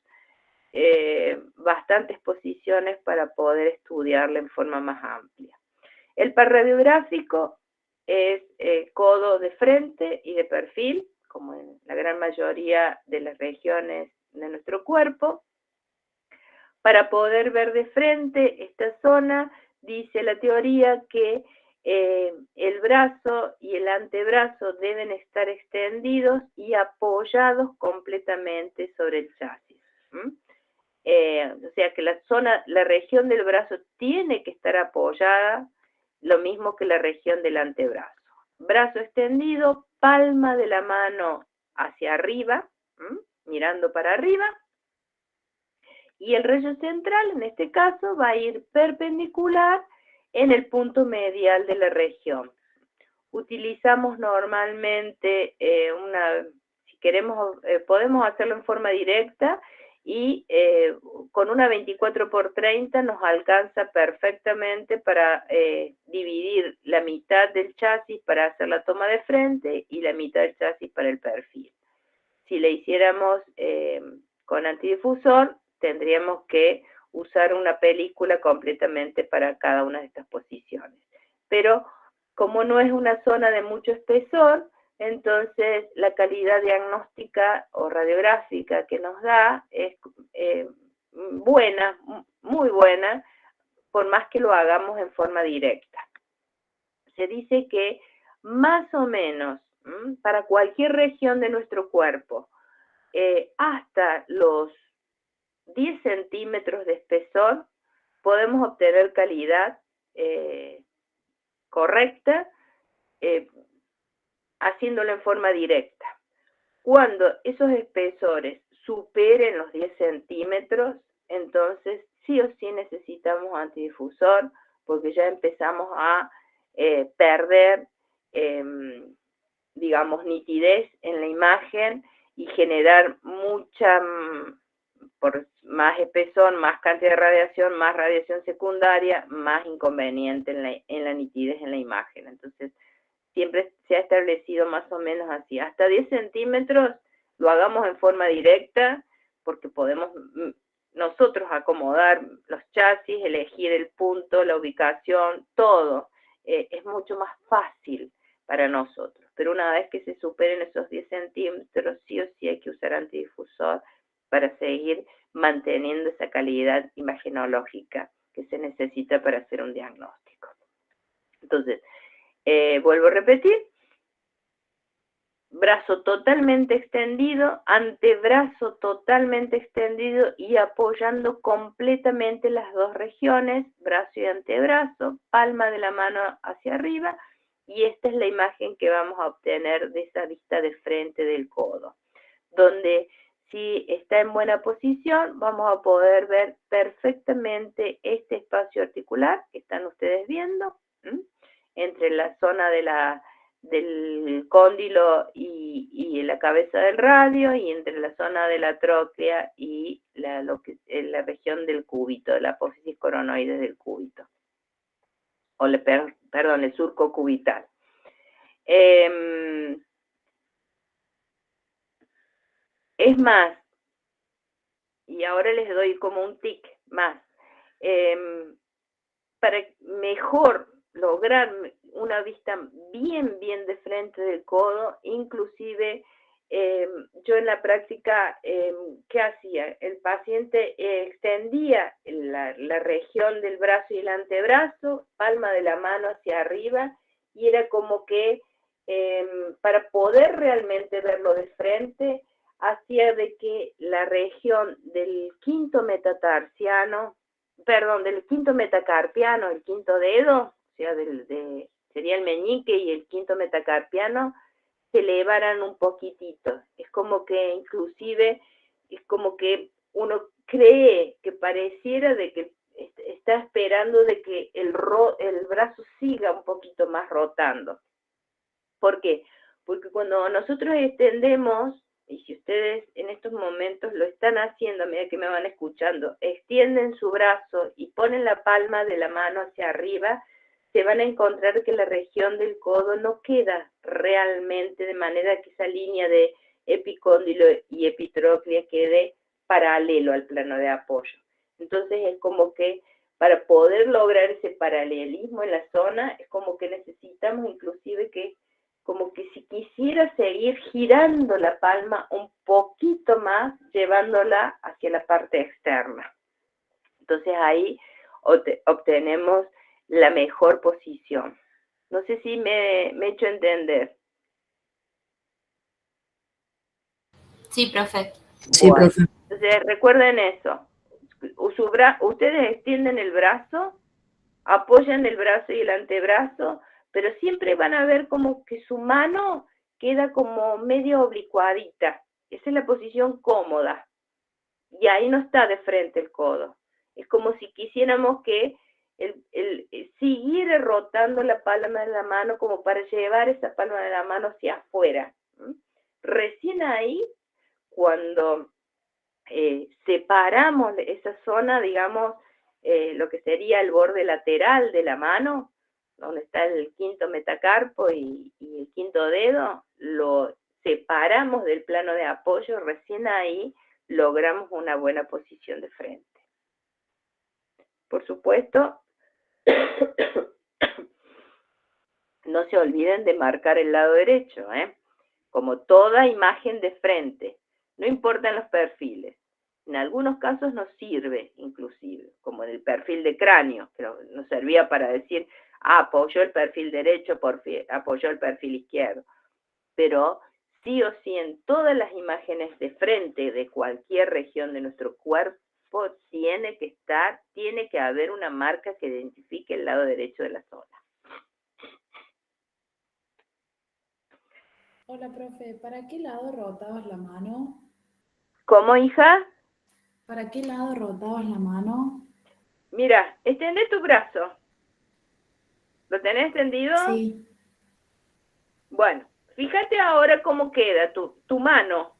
bastantes posiciones para poder estudiarla en forma más amplia. El par radiográfico es codo de frente y de perfil, como en la gran mayoría de las regiones de nuestro cuerpo. Para poder ver de frente esta zona, dice la teoría que el brazo y el antebrazo deben estar extendidos y apoyados completamente sobre el chasis. O sea que la región del brazo tiene que estar apoyada, lo mismo que la región del antebrazo. Brazo extendido, palma de la mano hacia arriba, mirando para arriba, y el rayo central, en este caso, va a ir perpendicular en el punto medial de la región. Utilizamos normalmente si queremos, podemos hacerlo en forma directa y con una 24×30 nos alcanza perfectamente para dividir la mitad del chasis para hacer la toma de frente y la mitad del chasis para el perfil. Si le hiciéramos con antidifusor, tendríamos que usar una película completamente para cada una de estas posiciones. Pero como no es una zona de mucho espesor, entonces la calidad diagnóstica o radiográfica que nos da es buena, muy buena, por más que lo hagamos en forma directa. Se dice que más o menos para cualquier región de nuestro cuerpo, hasta los 10 centímetros de espesor, podemos obtener calidad correcta haciéndolo en forma directa. Cuando esos espesores superen los 10 centímetros, entonces sí o sí necesitamos antidifusor, porque ya empezamos a perder, digamos, nitidez en la imagen y generar mucha, por más espesor, más cantidad de radiación, más radiación secundaria, más inconveniente en la nitidez en la imagen. Entonces, siempre se ha establecido más o menos así. Hasta 10 centímetros lo hagamos en forma directa, porque podemos nosotros acomodar los chasis, elegir el punto, la ubicación, todo. Es mucho más fácil para nosotros. Pero una vez que se superen esos 10 centímetros, sí o sí hay que usar antidifusor para seguir manteniendo esa calidad imagenológica que se necesita para hacer un diagnóstico. Entonces, vuelvo a repetir, brazo totalmente extendido, antebrazo totalmente extendido y apoyando completamente las dos regiones, brazo y antebrazo, palma de la mano hacia arriba, y esta es la imagen que vamos a obtener de esa vista de frente del codo, donde Si está en buena posición, vamos a poder ver perfectamente este espacio articular que están ustedes viendo, entre la zona del cóndilo y la cabeza del radio, y entre la zona de la tróclea y la región del cúbito, de la apófisis coronoide del cúbito, o perdón, el surco cubital. Es más, y ahora les doy como un tic más, para mejor lograr una vista bien de frente del codo, inclusive yo en la práctica, ¿qué hacía? El paciente extendía la región del brazo y el antebrazo, palma de la mano hacia arriba, y era como que para poder realmente verlo de frente, hacía de que la región del quinto metatarsiano, perdón, del quinto metacarpiano, el quinto dedo, o sea, sería el meñique y el quinto metacarpiano, se elevaran un poquitito. Es como que inclusive, es como que uno cree que pareciera de que está esperando de que el brazo siga un poquito más rotando. ¿Por qué? Porque cuando nosotros extendemos, y si ustedes en estos momentos lo están haciendo a medida que me van escuchando, extienden su brazo y ponen la palma de la mano hacia arriba, se van a encontrar que la región del codo no queda realmente de manera que esa línea de epicóndilo y epitróclea quede paralelo al plano de apoyo. Entonces es como que para poder lograr ese paralelismo en la zona, es como que necesitamos inclusive que como que si quisiera seguir girando la palma un poquito más, llevándola hacia la parte externa. Entonces ahí obtenemos la mejor posición. No sé si me he hecho entender. Sí, profe. Sí, bueno, profe. Entonces recuerden eso. Ustedes extienden el brazo, apoyan el brazo y el antebrazo, pero siempre van a ver como que su mano queda como medio oblicuadita. Esa es la posición cómoda. Y ahí no está de frente el codo. Es como si quisiéramos que siguiera rotando la palma de la mano como para llevar esa palma de la mano hacia afuera. Recién ahí, cuando separamos esa zona, digamos, lo que sería el borde lateral de la mano, donde está el quinto metacarpo y el quinto dedo, lo separamos del plano de apoyo, recién ahí logramos una buena posición de frente. Por supuesto, no se olviden de marcar el lado derecho, como toda imagen de frente, no importan los perfiles. En algunos casos nos sirve, inclusive, como en el perfil de cráneo, que nos servía para decir, apoyó el perfil derecho, apoyó el perfil izquierdo. Pero sí o sí, en todas las imágenes de frente de cualquier región de nuestro cuerpo, tiene que haber una marca que identifique el lado derecho de la zona. Hola, profe, ¿para qué lado rotabas la mano? ¿Cómo, hija? ¿Para qué lado rotabas la mano? Mira, extende tu brazo. ¿Lo tenés extendido? Sí. Bueno, fíjate ahora cómo queda tu mano,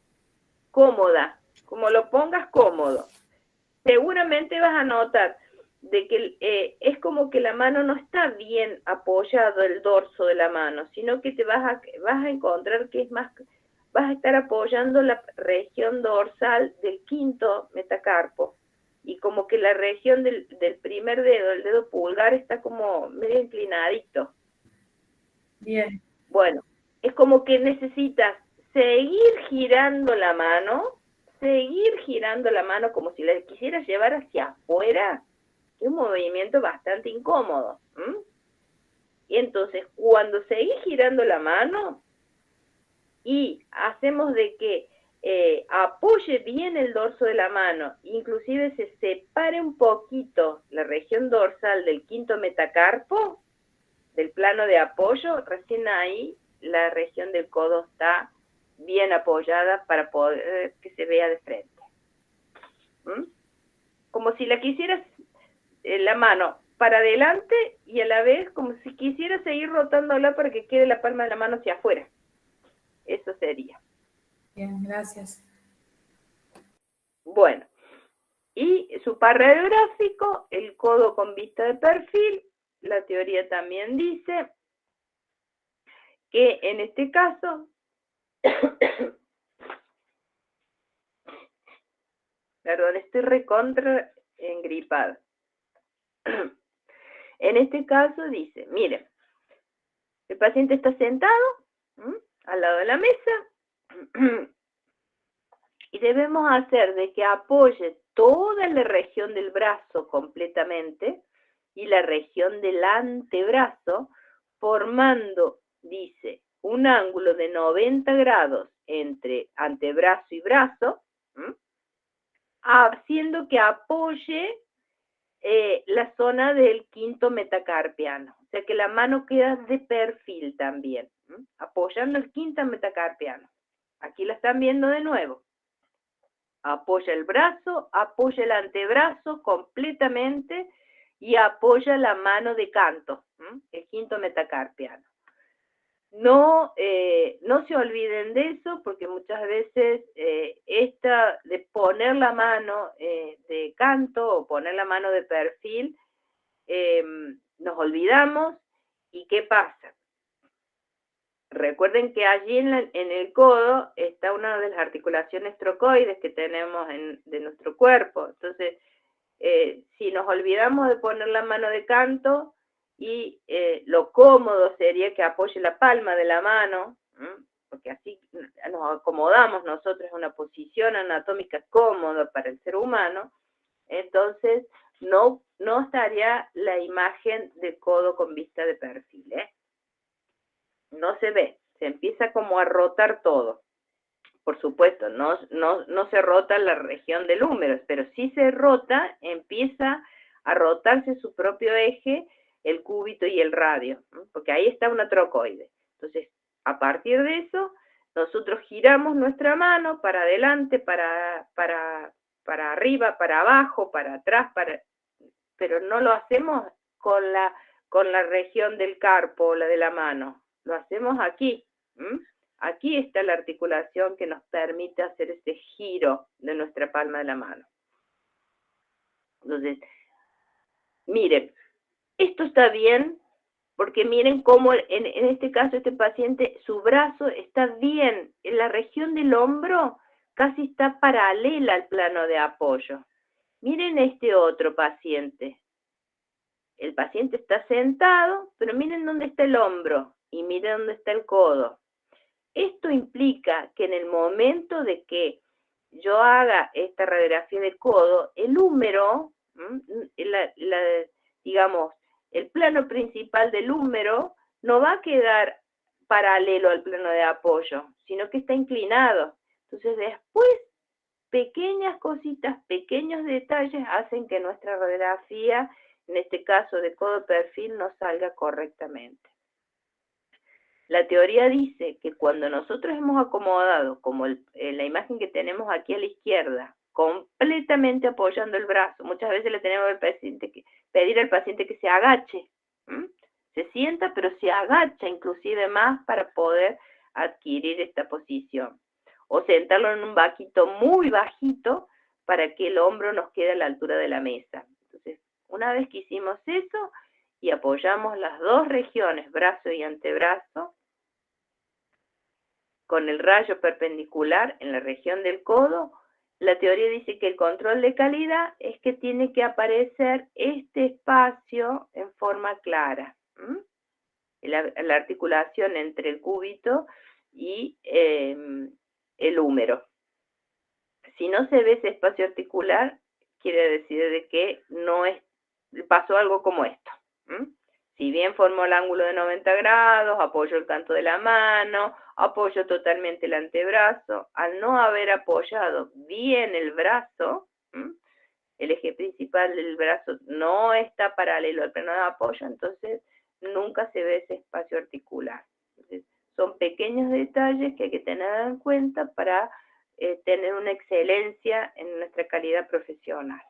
cómoda, como lo pongas cómodo. Seguramente vas a notar de que es como que la mano no está bien apoyado el dorso de la mano, sino que vas a encontrar que es más, vas a estar apoyando la región dorsal del quinto metacarpo, y como que la región del primer dedo, el dedo pulgar, está como medio inclinadito. Bien. Bueno, es como que necesitas seguir girando la mano como si la quisieras llevar hacia afuera. Es un movimiento bastante incómodo. Y entonces, cuando seguís girando la mano y hacemos de que apoye bien el dorso de la mano, inclusive se separe un poquito la región dorsal del quinto metacarpo, del plano de apoyo, recién ahí la región del codo está bien apoyada para poder que se vea de frente. Como si la quisieras la mano para adelante y a la vez como si quisieras seguir rotándola para que quede la palma de la mano hacia afuera. Eso sería. Bien, gracias. Bueno, y su par radiográfico, el codo con vista de perfil. La teoría también dice que en este caso perdón, estoy recontra engripada. En este caso dice, miren, el paciente está sentado al lado de la mesa y debemos hacer de que apoye toda la región del brazo completamente y la región del antebrazo, formando, dice, un ángulo de 90 grados entre antebrazo y brazo, haciendo que apoye la zona del quinto metacarpiano. O sea que la mano queda de perfil también, apoyando el quinto metacarpiano. Aquí la están viendo de nuevo. Apoya el brazo, apoya el antebrazo completamente y apoya la mano de canto, el quinto metacarpiano. No se olviden de eso porque muchas veces esta de poner la mano de canto o poner la mano de perfil, nos olvidamos. ¿Y qué pasa? Recuerden que allí en el codo está una de las articulaciones trocoides que tenemos de nuestro cuerpo. Entonces, si nos olvidamos de poner la mano de canto, y lo cómodo sería que apoye la palma de la mano, porque así nos acomodamos nosotros en una posición anatómica cómoda para el ser humano, entonces no estaría la imagen de codo con vista de perfil, no se ve, se empieza como a rotar todo. Por supuesto, no se rota la región del húmero, pero sí se rota, empieza a rotarse su propio eje, el cúbito y el radio, porque ahí está una trocoide. Entonces, a partir de eso, nosotros giramos nuestra mano para adelante, para arriba, para abajo, para atrás, pero no lo hacemos con la región del carpo o la de la mano, lo hacemos aquí. Aquí está la articulación que nos permite hacer este giro de nuestra palma de la mano. Entonces, miren, esto está bien, porque miren cómo en este caso este paciente, su brazo está bien, en la región del hombro casi está paralela al plano de apoyo. Miren este otro paciente. El paciente está sentado, pero miren dónde está el hombro y miren dónde está el codo. Esto implica que en el momento de que yo haga esta radiografía de codo, el húmero, digamos, el plano principal del húmero no va a quedar paralelo al plano de apoyo, sino que está inclinado. Entonces después, pequeñas cositas, pequeños detalles hacen que nuestra radiografía, en este caso de codo perfil, no salga correctamente. La teoría dice que cuando nosotros hemos acomodado, como la imagen que tenemos aquí a la izquierda, completamente apoyando el brazo, muchas veces le tenemos que pedir al paciente que se agache, se sienta pero se agacha inclusive más para poder adquirir esta posición, o sentarlo en un banquito muy bajito para que el hombro nos quede a la altura de la mesa. Entonces, una vez que hicimos eso y apoyamos las dos regiones, brazo y antebrazo, con el rayo perpendicular en la región del codo, la teoría dice que el control de calidad es que tiene que aparecer este espacio en forma clara. La articulación entre el cúbito y el húmero. Si no se ve ese espacio articular, quiere decir de que pasó algo como esto. Si bien formó el ángulo de 90 grados, apoyo el canto de la mano, apoyo totalmente el antebrazo, al no haber apoyado bien el brazo, el eje principal del brazo no está paralelo al plano de apoyo, entonces nunca se ve ese espacio articular. Entonces, son pequeños detalles que hay que tener en cuenta para tener una excelencia en nuestra calidad profesional.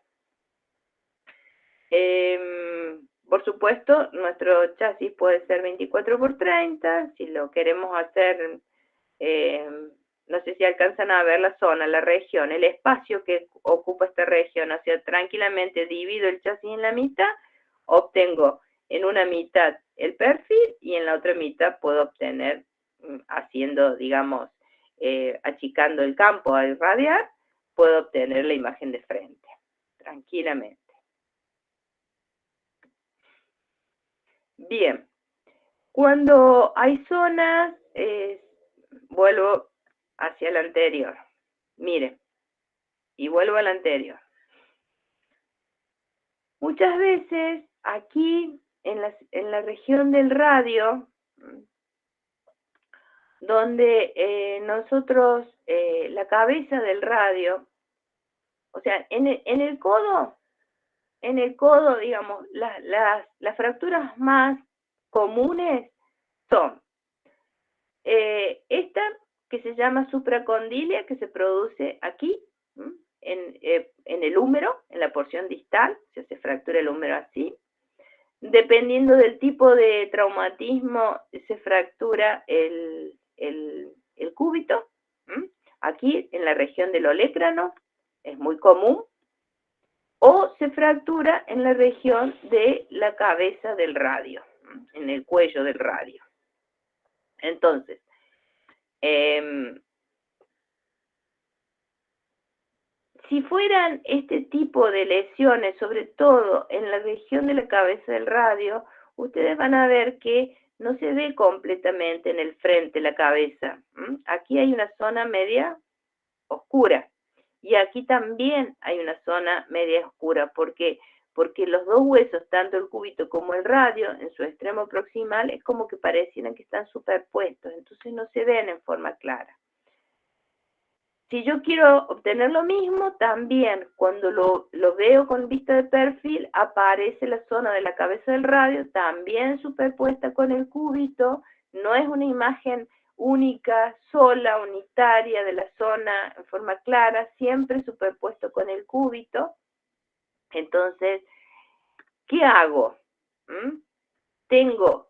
Por supuesto, nuestro chasis puede ser 24×30, si lo queremos hacer, no sé si alcanzan a ver la zona, la región, el espacio que ocupa esta región, o sea, tranquilamente divido el chasis en la mitad, obtengo en una mitad el perfil y en la otra mitad puedo obtener, haciendo, digamos, achicando el campo al radiar, puedo obtener la imagen de frente, tranquilamente. Bien, cuando hay zonas, vuelvo hacia la anterior. Mire, y vuelvo a la anterior. Muchas veces aquí en la región del radio, donde nosotros, la cabeza del radio, o sea, en el codo, digamos, las fracturas más comunes son esta que se llama supracondilia, que se produce aquí, en el húmero, en la porción distal, se fractura el húmero así. Dependiendo del tipo de traumatismo, se fractura el cúbito. Aquí, en la región del olecrano, es muy común. O se fractura en la región de la cabeza del radio, en el cuello del radio. Entonces, si fueran este tipo de lesiones, sobre todo en la región de la cabeza del radio, ustedes van a ver que no se ve completamente en el frente la cabeza. Aquí hay una zona media oscura. Y aquí también hay una zona media oscura. ¿Por qué? Porque los dos huesos, tanto el cúbito como el radio, en su extremo proximal, es como que parecieran que están superpuestos, entonces no se ven en forma clara. Si yo quiero obtener lo mismo, también cuando lo veo con vista de perfil, aparece la zona de la cabeza del radio, también superpuesta con el cúbito, no es una imagen única, sola, unitaria de la zona en forma clara, siempre superpuesto con el cúbito. Entonces, ¿qué hago? Tengo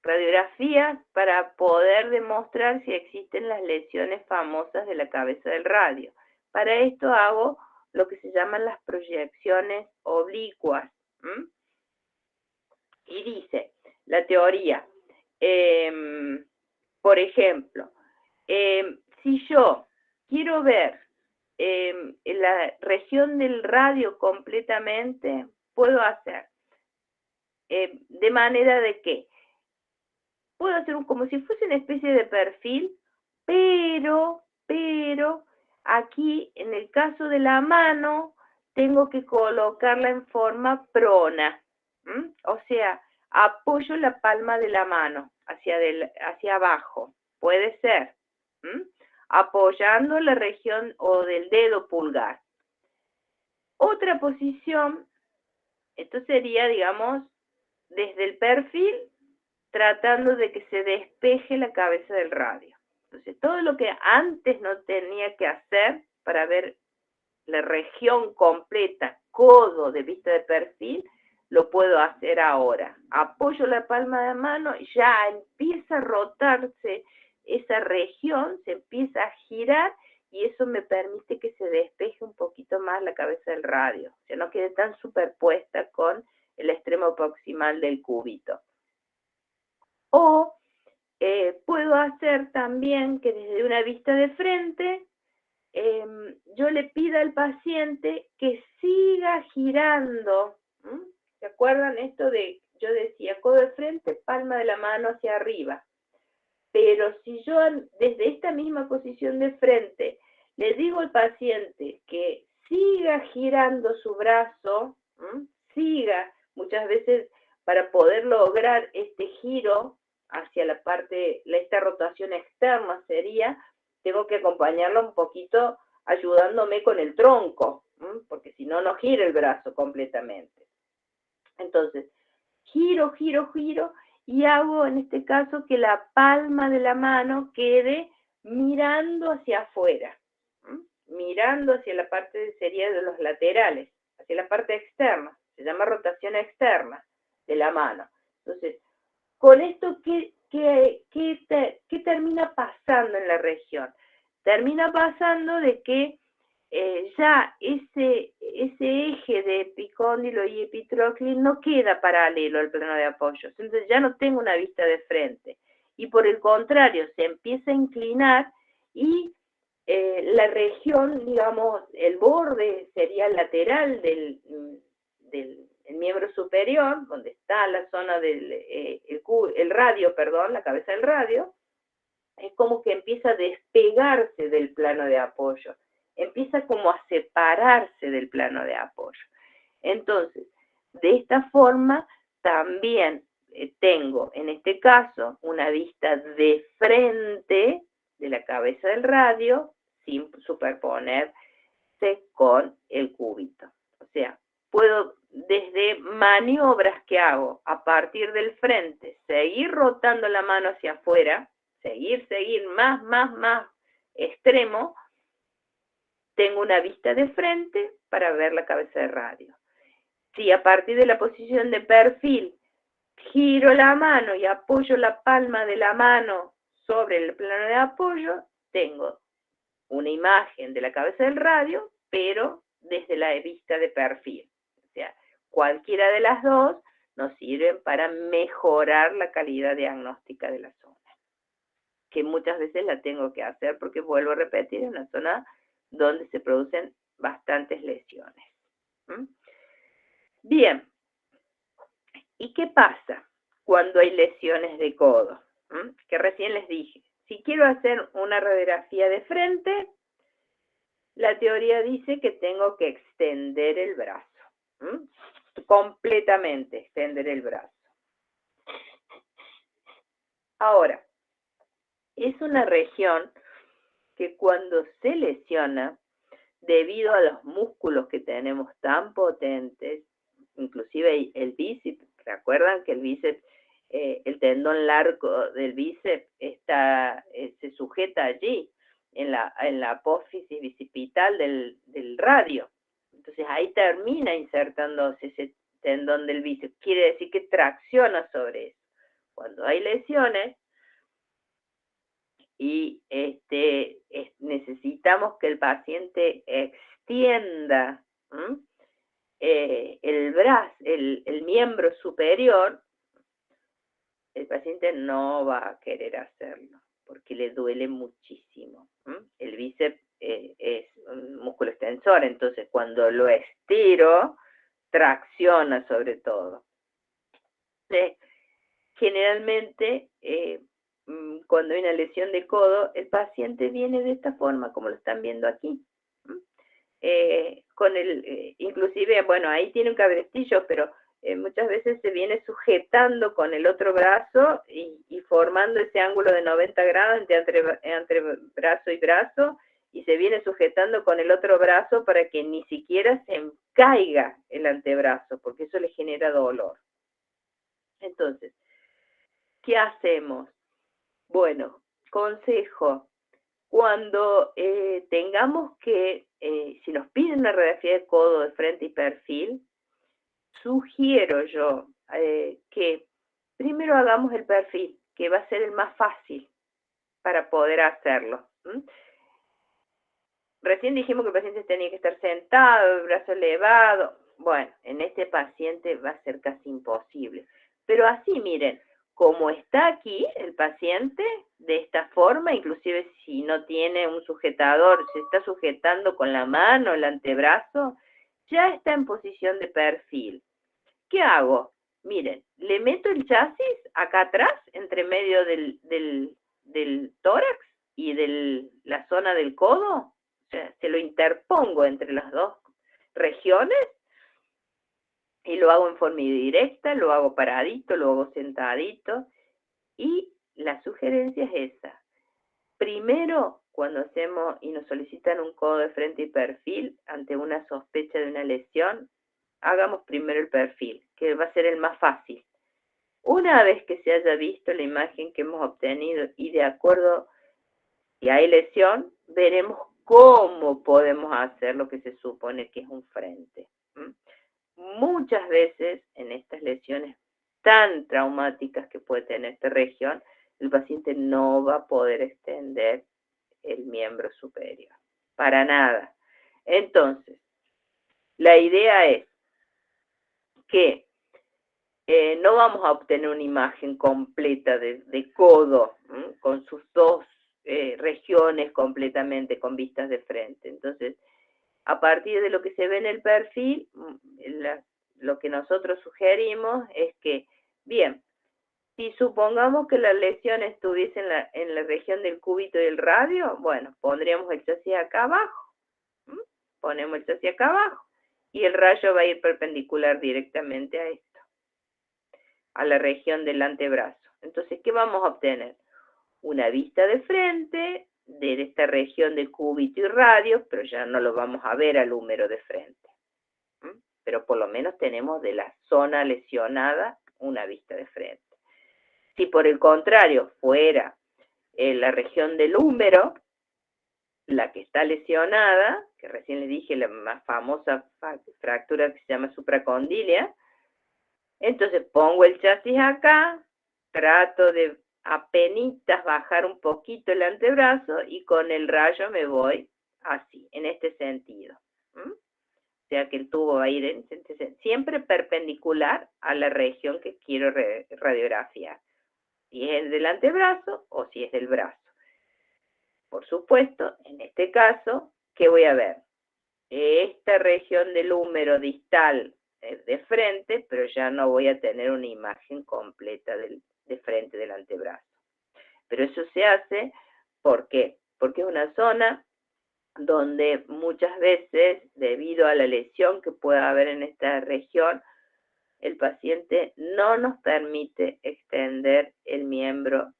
radiografías para poder demostrar si existen las lesiones famosas de la cabeza del radio. Para esto hago lo que se llaman las proyecciones oblicuas. Y dice la teoría, por ejemplo, si yo quiero ver la región del radio completamente, puedo hacer de manera de que puedo hacer como si fuese una especie de perfil, pero aquí en el caso de la mano tengo que colocarla en forma prona, o sea, apoyo la palma de la mano hacia abajo, puede ser, apoyando la región o del dedo pulgar. Otra posición, esto sería, digamos, desde el perfil, tratando de que se despeje la cabeza del radio. Entonces, todo lo que antes no tenía que hacer para ver la región completa, codo de vista de perfil, lo puedo hacer ahora. Apoyo la palma de mano y ya empieza a rotarse esa región, se empieza a girar y eso me permite que se despeje un poquito más la cabeza del radio, o sea, no quede tan superpuesta con el extremo proximal del cúbito. O puedo hacer también que desde una vista de frente yo le pida al paciente que siga girando. ¿Se acuerdan esto de, yo decía, codo de frente, palma de la mano hacia arriba? Pero si yo desde esta misma posición de frente le digo al paciente que siga girando su brazo, siga, muchas veces para poder lograr este giro hacia la parte, esta rotación externa sería, tengo que acompañarlo un poquito ayudándome con el tronco, porque si no, no gira el brazo completamente. Entonces, giro, y hago en este caso que la palma de la mano quede mirando hacia afuera, mirando hacia la parte sería de los laterales, hacia la parte externa, se llama rotación externa de la mano. Entonces, con esto, ¿qué termina pasando en la región? Termina pasando de que ya ese eje de epicóndilo y epitróclino no queda paralelo al plano de apoyo, entonces ya no tengo una vista de frente, y por el contrario, se empieza a inclinar y la región, digamos, el borde sería lateral del el miembro superior, donde está la zona del el radio, perdón, la cabeza del radio, es como que empieza a despegarse del plano de apoyo, empieza como a separarse del plano de apoyo. Entonces, de esta forma también tengo, en este caso, una vista de frente de la cabeza del radio sin superponerse con el cúbito. O sea, puedo desde maniobras que hago a partir del frente, seguir rotando la mano hacia afuera, seguir, más extremo, tengo una vista de frente para ver la cabeza de radio. Si a partir de la posición de perfil giro la mano y apoyo la palma de la mano sobre el plano de apoyo, tengo una imagen de la cabeza del radio, pero desde la vista de perfil. O sea, cualquiera de las dos nos sirven para mejorar la calidad diagnóstica de la zona, que muchas veces la tengo que hacer porque, vuelvo a repetir, es una zona donde se producen bastantes lesiones. Bien, ¿y qué pasa cuando hay lesiones de codo? Que recién les dije, si quiero hacer una radiografía de frente, la teoría dice que tengo que extender el brazo, completamente extender el brazo. Ahora, es una región que cuando se lesiona, debido a los músculos que tenemos tan potentes, inclusive el bíceps, ¿recuerdan que el bíceps, el tendón largo del bíceps se sujeta allí, en la apófisis bicipital del radio? Entonces ahí termina insertándose ese tendón del bíceps, quiere decir que tracciona sobre eso. Cuando hay lesiones y necesitamos que el paciente extienda el brazo, el miembro superior, el paciente no va a querer hacerlo porque le duele muchísimo. El bíceps es un músculo extensor, entonces cuando lo estiro, tracciona sobre todo. Entonces, generalmente, cuando hay una lesión de codo, el paciente viene de esta forma, como lo están viendo aquí. Inclusive, bueno, ahí tiene un cabrestillo, pero muchas veces se viene sujetando con el otro brazo y formando ese ángulo de 90 grados entre brazo y brazo, y se viene sujetando con el otro brazo para que ni siquiera se caiga el antebrazo, porque eso le genera dolor. Entonces, ¿qué hacemos? Bueno, consejo, cuando tengamos que, si nos piden una radiografía de codo de frente y perfil, sugiero yo que primero hagamos el perfil, que va a ser el más fácil para poder hacerlo. Recién dijimos que el paciente tenía que estar sentado, el brazo elevado. Bueno, en este paciente va a ser casi imposible. Pero así, miren, como está aquí el paciente, de esta forma, inclusive si no tiene un sujetador, se está sujetando con la mano el antebrazo, ya está en posición de perfil. ¿Qué hago? Miren, le meto el chasis acá atrás, entre medio del tórax y de la zona del codo, o sea, se lo interpongo entre las dos regiones, y lo hago en forma directa, lo hago paradito, lo hago sentadito, y la sugerencia es esa. Primero, cuando hacemos y nos solicitan un codo de frente y perfil ante una sospecha de una lesión, hagamos primero el perfil, que va a ser el más fácil. Una vez que se haya visto la imagen que hemos obtenido y de acuerdo si hay lesión, veremos cómo podemos hacer lo que se supone que es un frente. Muchas veces en estas lesiones tan traumáticas que puede tener esta región, el paciente no va a poder extender el miembro superior, para nada. Entonces, la idea es que no vamos a obtener una imagen completa de codo, con sus dos regiones completamente con vistas de frente. Entonces, a partir de lo que se ve en el perfil, lo que nosotros sugerimos es que, bien, si supongamos que la lesión estuviese en la región del cúbito y el radio, bueno, pondríamos el chasis acá abajo, ponemos el chasis acá abajo, y el rayo va a ir perpendicular directamente a esto, a la región del antebrazo. Entonces, ¿qué vamos a obtener? Una vista de frente de esta región de cúbito y radio, pero ya no lo vamos a ver al húmero de frente. Pero por lo menos tenemos de la zona lesionada una vista de frente. Si por el contrario fuera la región del húmero, la que está lesionada, que recién les dije, la más famosa fractura que se llama supracondilia, entonces pongo el chasis acá, trato de apenitas bajar un poquito el antebrazo y con el rayo me voy así, en este sentido. O sea que el tubo va a ir siempre perpendicular a la región que quiero radiografiar. Si es del antebrazo o si es del brazo. Por supuesto, en este caso, ¿qué voy a ver? Esta región del húmero distal de frente, pero ya no voy a tener una imagen completa de frente del antebrazo. Pero eso se hace, ¿por qué? Porque es una zona donde muchas veces, debido a la lesión que pueda haber en esta región, el paciente no nos permite extender el miembro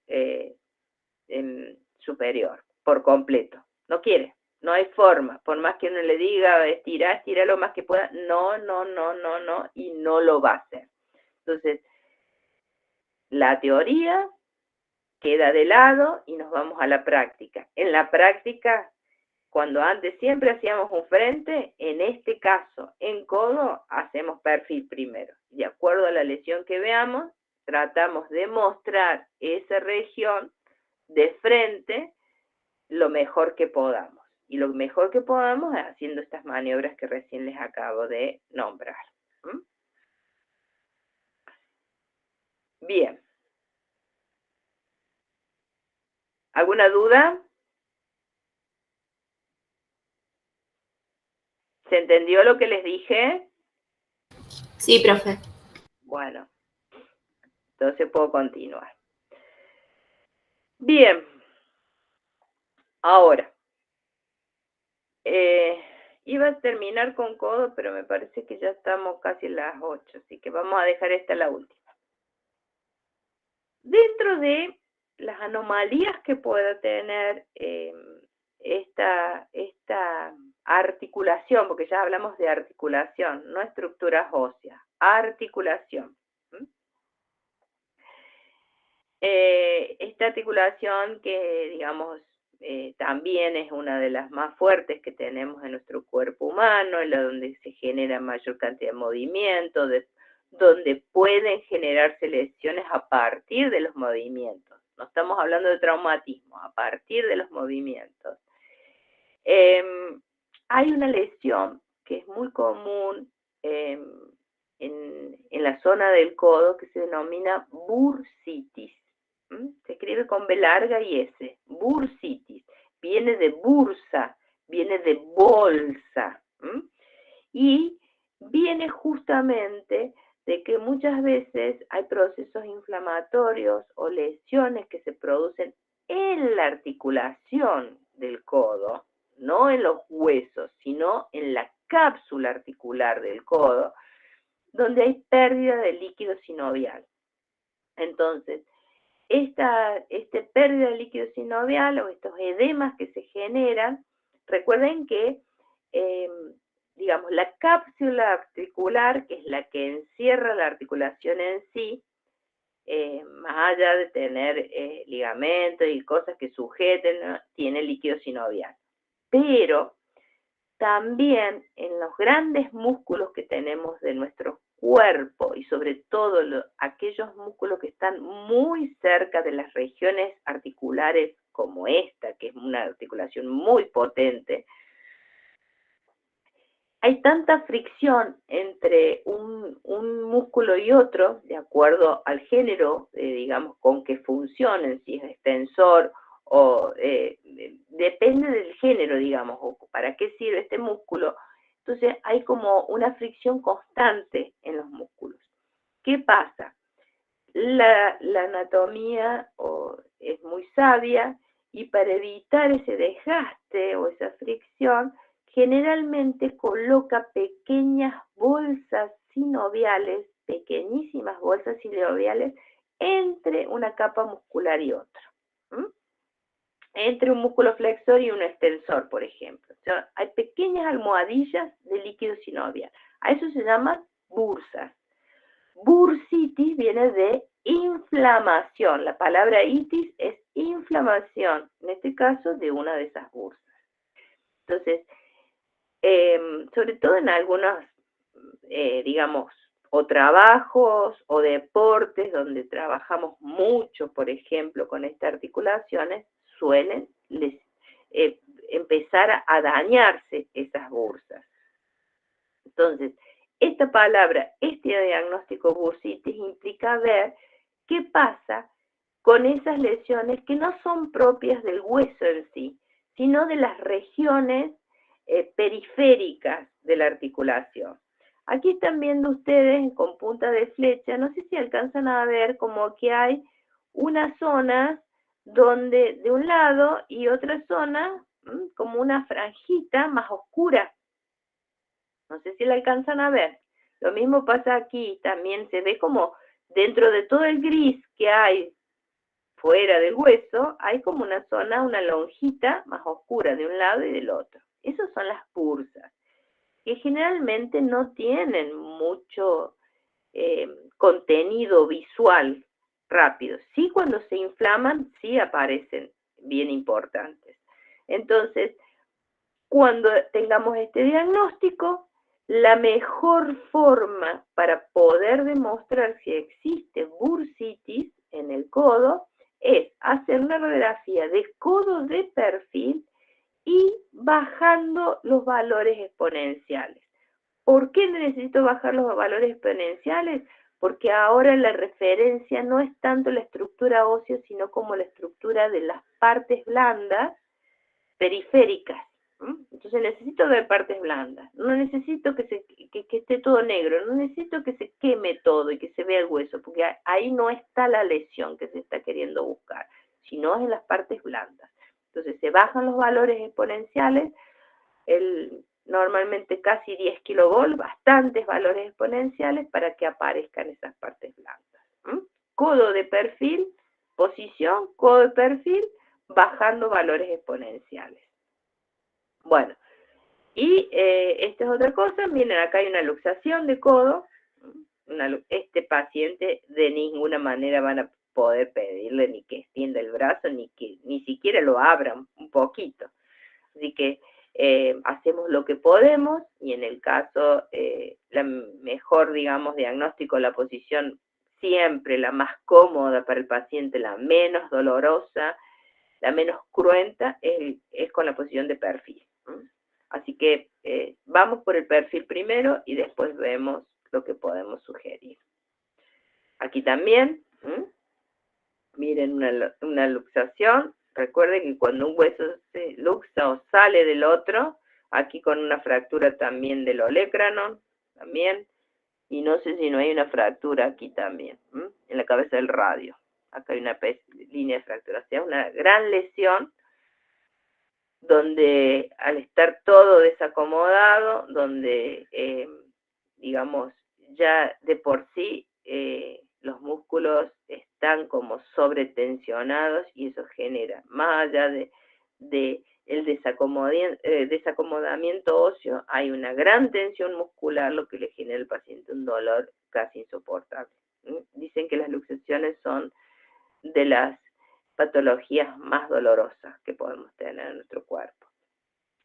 superior por completo. No quiere, no hay forma. Por más que uno le diga estira lo más que pueda, no, y no lo va a hacer. Entonces, la teoría queda de lado y nos vamos a la práctica. En la práctica, cuando antes siempre hacíamos un frente, en este caso, en codo, hacemos perfil primero. De acuerdo a la lesión que veamos, tratamos de mostrar esa región de frente lo mejor que podamos. Y lo mejor que podamos es haciendo estas maniobras que recién les acabo de nombrar. Bien. ¿Alguna duda? ¿Se entendió lo que les dije? Sí, profe. Bueno, entonces puedo continuar. Bien. Ahora, iba a terminar con codo, pero me parece que ya estamos casi a las 8, así que vamos a dejar esta la última. Dentro de las anomalías que pueda tener esta articulación, porque ya hablamos de articulación, no estructuras óseas, articulación. Esta articulación que, digamos, también es una de las más fuertes que tenemos en nuestro cuerpo humano, en la donde se genera mayor cantidad de movimiento, donde pueden generarse lesiones a partir de los movimientos. No estamos hablando de traumatismo, a partir de los movimientos. Hay una lesión que es muy común en la zona del codo que se denomina bursitis. Se escribe con B larga y S, bursitis. Viene de bursa, viene de bolsa. Y viene justamente de que muchas veces hay procesos inflamatorios o lesiones que se producen en la articulación del codo, no en los huesos, sino en la cápsula articular del codo, donde hay pérdida de líquido sinovial. Entonces, esta pérdida de líquido sinovial o estos edemas que se generan, recuerden que, digamos, la cápsula articular, que es la que encierra la articulación en sí, más allá de tener ligamentos y cosas que sujeten, ¿no? Tiene líquido sinovial. Pero también en los grandes músculos que tenemos de nuestro cuerpo y sobre todo aquellos músculos que están muy cerca de las regiones articulares como esta, que es una articulación muy potente, hay tanta fricción entre un músculo y otro, de acuerdo al género, digamos, con que funcionen, si es extensor o depende del género, digamos, o para qué sirve este músculo. Entonces hay como una fricción constante en los músculos. ¿Qué pasa? La anatomía es muy sabia y para evitar ese desgaste o esa fricción, generalmente coloca pequeñas bolsas sinoviales, pequeñísimas bolsas sinoviales, entre una capa muscular y otra. Entre un músculo flexor y un extensor, por ejemplo. O sea, hay pequeñas almohadillas de líquido sinovial. A eso se llama bursas. Bursitis viene de inflamación. La palabra itis es inflamación, en este caso de una de esas bursas. Entonces, sobre todo en algunos, digamos, o trabajos o deportes donde trabajamos mucho, por ejemplo, con estas articulaciones, suelen empezar a dañarse esas bursas. Entonces, esta palabra, este diagnóstico bursitis, implica ver qué pasa con esas lesiones que no son propias del hueso en sí, sino de las regiones periféricas de la articulación. Aquí están viendo ustedes con punta de flecha, no sé si alcanzan a ver como que hay unas zonas donde de un lado y otra zona como una franjita más oscura. No sé si la alcanzan a ver. Lo mismo pasa aquí, también se ve como dentro de todo el gris que hay fuera del hueso, hay como una zona, una lonjita más oscura de un lado y del otro. Esas son las bursas, que generalmente no tienen mucho contenido visual rápido. Sí, cuando se inflaman, sí aparecen bien importantes. Entonces, cuando tengamos este diagnóstico, la mejor forma para poder demostrar si existe bursitis en el codo es hacer una radiografía de codo de perfil y bajando los valores exponenciales. ¿Por qué necesito bajar los valores exponenciales? Porque ahora la referencia no es tanto la estructura ósea, sino como la estructura de las partes blandas periféricas. Entonces necesito ver partes blandas, no necesito que esté todo negro, no necesito que se queme todo y que se vea el hueso, porque ahí no está la lesión que se está queriendo buscar, sino en las partes blandas. Entonces se bajan los valores exponenciales, normalmente casi 10 kilovolt, bastantes valores exponenciales para que aparezcan esas partes blandas. Codo de perfil, posición, codo de perfil, bajando valores exponenciales. Bueno, y esta es otra cosa, miren, acá hay una luxación de codo. Este paciente de ninguna manera van a poder pedirle ni que extienda el brazo, ni siquiera lo abran un poquito. Así que hacemos lo que podemos y en el caso, la mejor, digamos, diagnóstico, la posición siempre la más cómoda para el paciente, la menos dolorosa, la menos cruenta, es con la posición de perfil. Así que vamos por el perfil primero y después vemos lo que podemos sugerir. Aquí también, miren una luxación. Recuerden que cuando un hueso se luxa o sale del otro, aquí con una fractura también del olecranon, también, y no sé si no hay una fractura aquí también, en la cabeza del radio. Acá hay una línea de fractura, o sea, una gran lesión donde al estar todo desacomodado, donde, digamos, ya de por sí los músculos están como sobretensionados y eso genera, más allá de el desacomodamiento óseo, hay una gran tensión muscular, lo que le genera al paciente un dolor casi insoportable. Dicen que las luxaciones son de las patologías más dolorosas que podemos tener en nuestro cuerpo.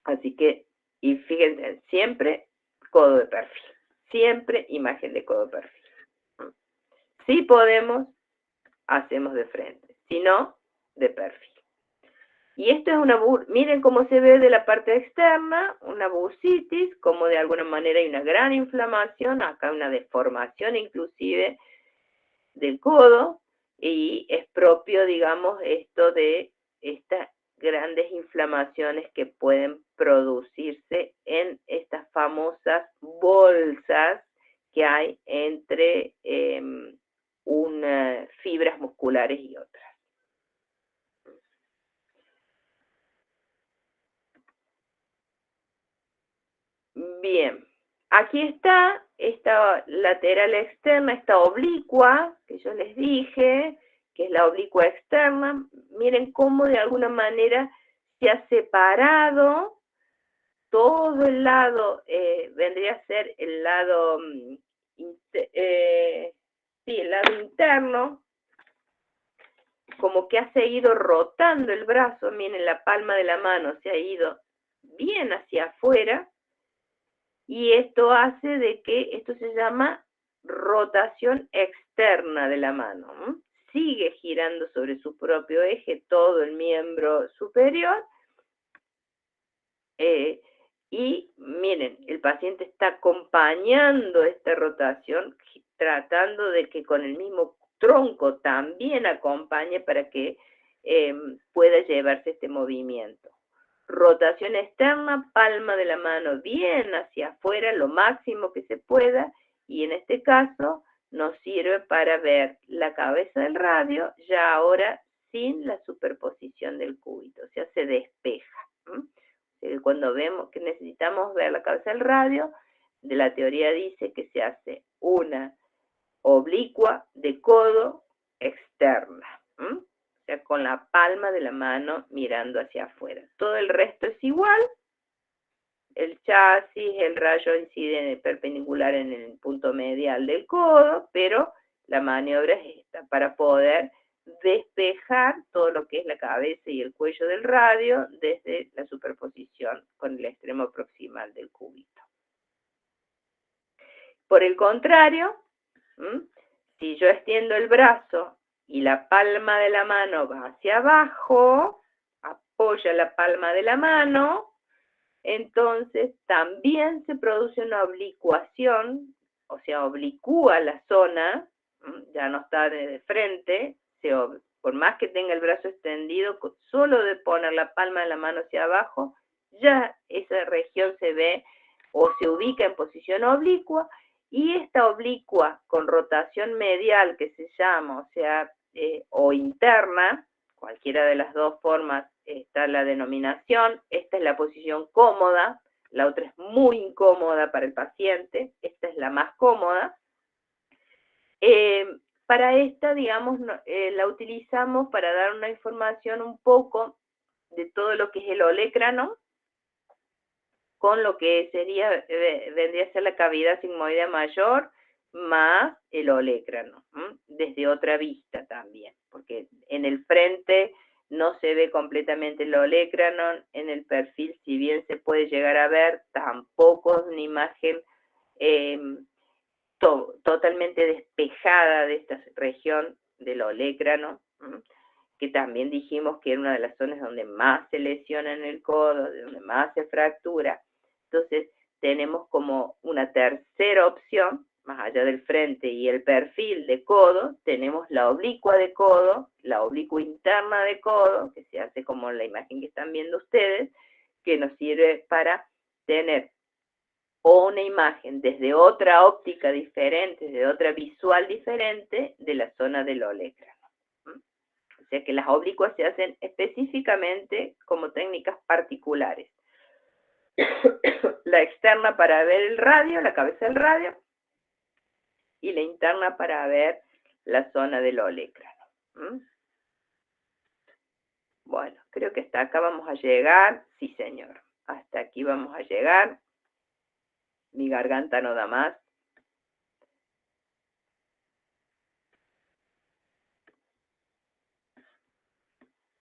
Así que, y fíjense, siempre codo de perfil, siempre imagen de codo de perfil. Si podemos, hacemos de frente, si no, de perfil. Y esto es miren cómo se ve de la parte externa, una bursitis, como de alguna manera hay una gran inflamación, acá una deformación inclusive del codo, y es propio, digamos, esto de estas grandes inflamaciones que pueden producirse en estas famosas bolsas que hay entre fibras musculares y otras. Bien, aquí está esta lateral externa, esta oblicua, que yo les dije, que es la oblicua externa. Miren cómo de alguna manera se ha separado todo el lado, vendría a ser el lado, el lado interno, como que ha seguido rotando el brazo. Miren, la palma de la mano se ha ido bien hacia afuera, y esto hace de que esto se llama rotación externa de la mano. Sigue girando sobre su propio eje todo el miembro superior, y miren, el paciente está acompañando esta rotación, tratando de que con el mismo tronco también acompañe para que pueda llevarse este movimiento. Rotación externa, palma de la mano bien hacia afuera, lo máximo que se pueda, y en este caso nos sirve para ver la cabeza del radio, ya ahora sin la superposición del cúbito, o sea, se despeja. Cuando vemos que necesitamos ver la cabeza del radio, de la teoría dice que se hace una oblicua de codo externa, o sea, con la palma de la mano mirando hacia afuera. Todo el resto es igual. El chasis, el rayo incide perpendicular en el punto medial del codo, pero la maniobra es esta, para poder despejar todo lo que es la cabeza y el cuello del radio desde la superposición con el extremo proximal del cúbito. Por el contrario, si yo extiendo el brazo y la palma de la mano va hacia abajo, apoya la palma de la mano, entonces también se produce una oblicuación, o sea, oblicúa la zona, ya no está de frente, por más que tenga el brazo extendido, solo de poner la palma de la mano hacia abajo, ya esa región se ve o se ubica en posición oblicua, y esta oblicua con rotación medial que se llama, o sea, o interna, cualquiera de las dos formas está la denominación. Esta es la posición cómoda, la otra es muy incómoda para el paciente, esta es la más cómoda. Para esta, digamos, la utilizamos para dar una información un poco de todo lo que es el olecrano, con lo que vendría a ser la cavidad sigmoidea mayor más el olecrano, desde otra vista también, porque en el frente no se ve completamente el olecrano, en el perfil, si bien se puede llegar a ver, tampoco es una imagen totalmente despejada de esta región del olecrano, que también dijimos que era una de las zonas donde más se lesiona en el codo, donde más se fractura. Entonces tenemos como una tercera opción, más allá del frente y el perfil de codo, tenemos la oblicua de codo, la oblicua interna de codo, que se hace como la imagen que están viendo ustedes, que nos sirve para tener o una imagen desde otra óptica diferente, desde otra visual diferente de la zona del olecrano. O sea que las oblicuas se hacen específicamente como técnicas particulares. La externa para ver el radio, la cabeza del radio, y la interna para ver la zona del olecrano. Bueno, creo que hasta acá vamos a llegar. Sí, señor. Hasta aquí vamos a llegar. Mi garganta no da más.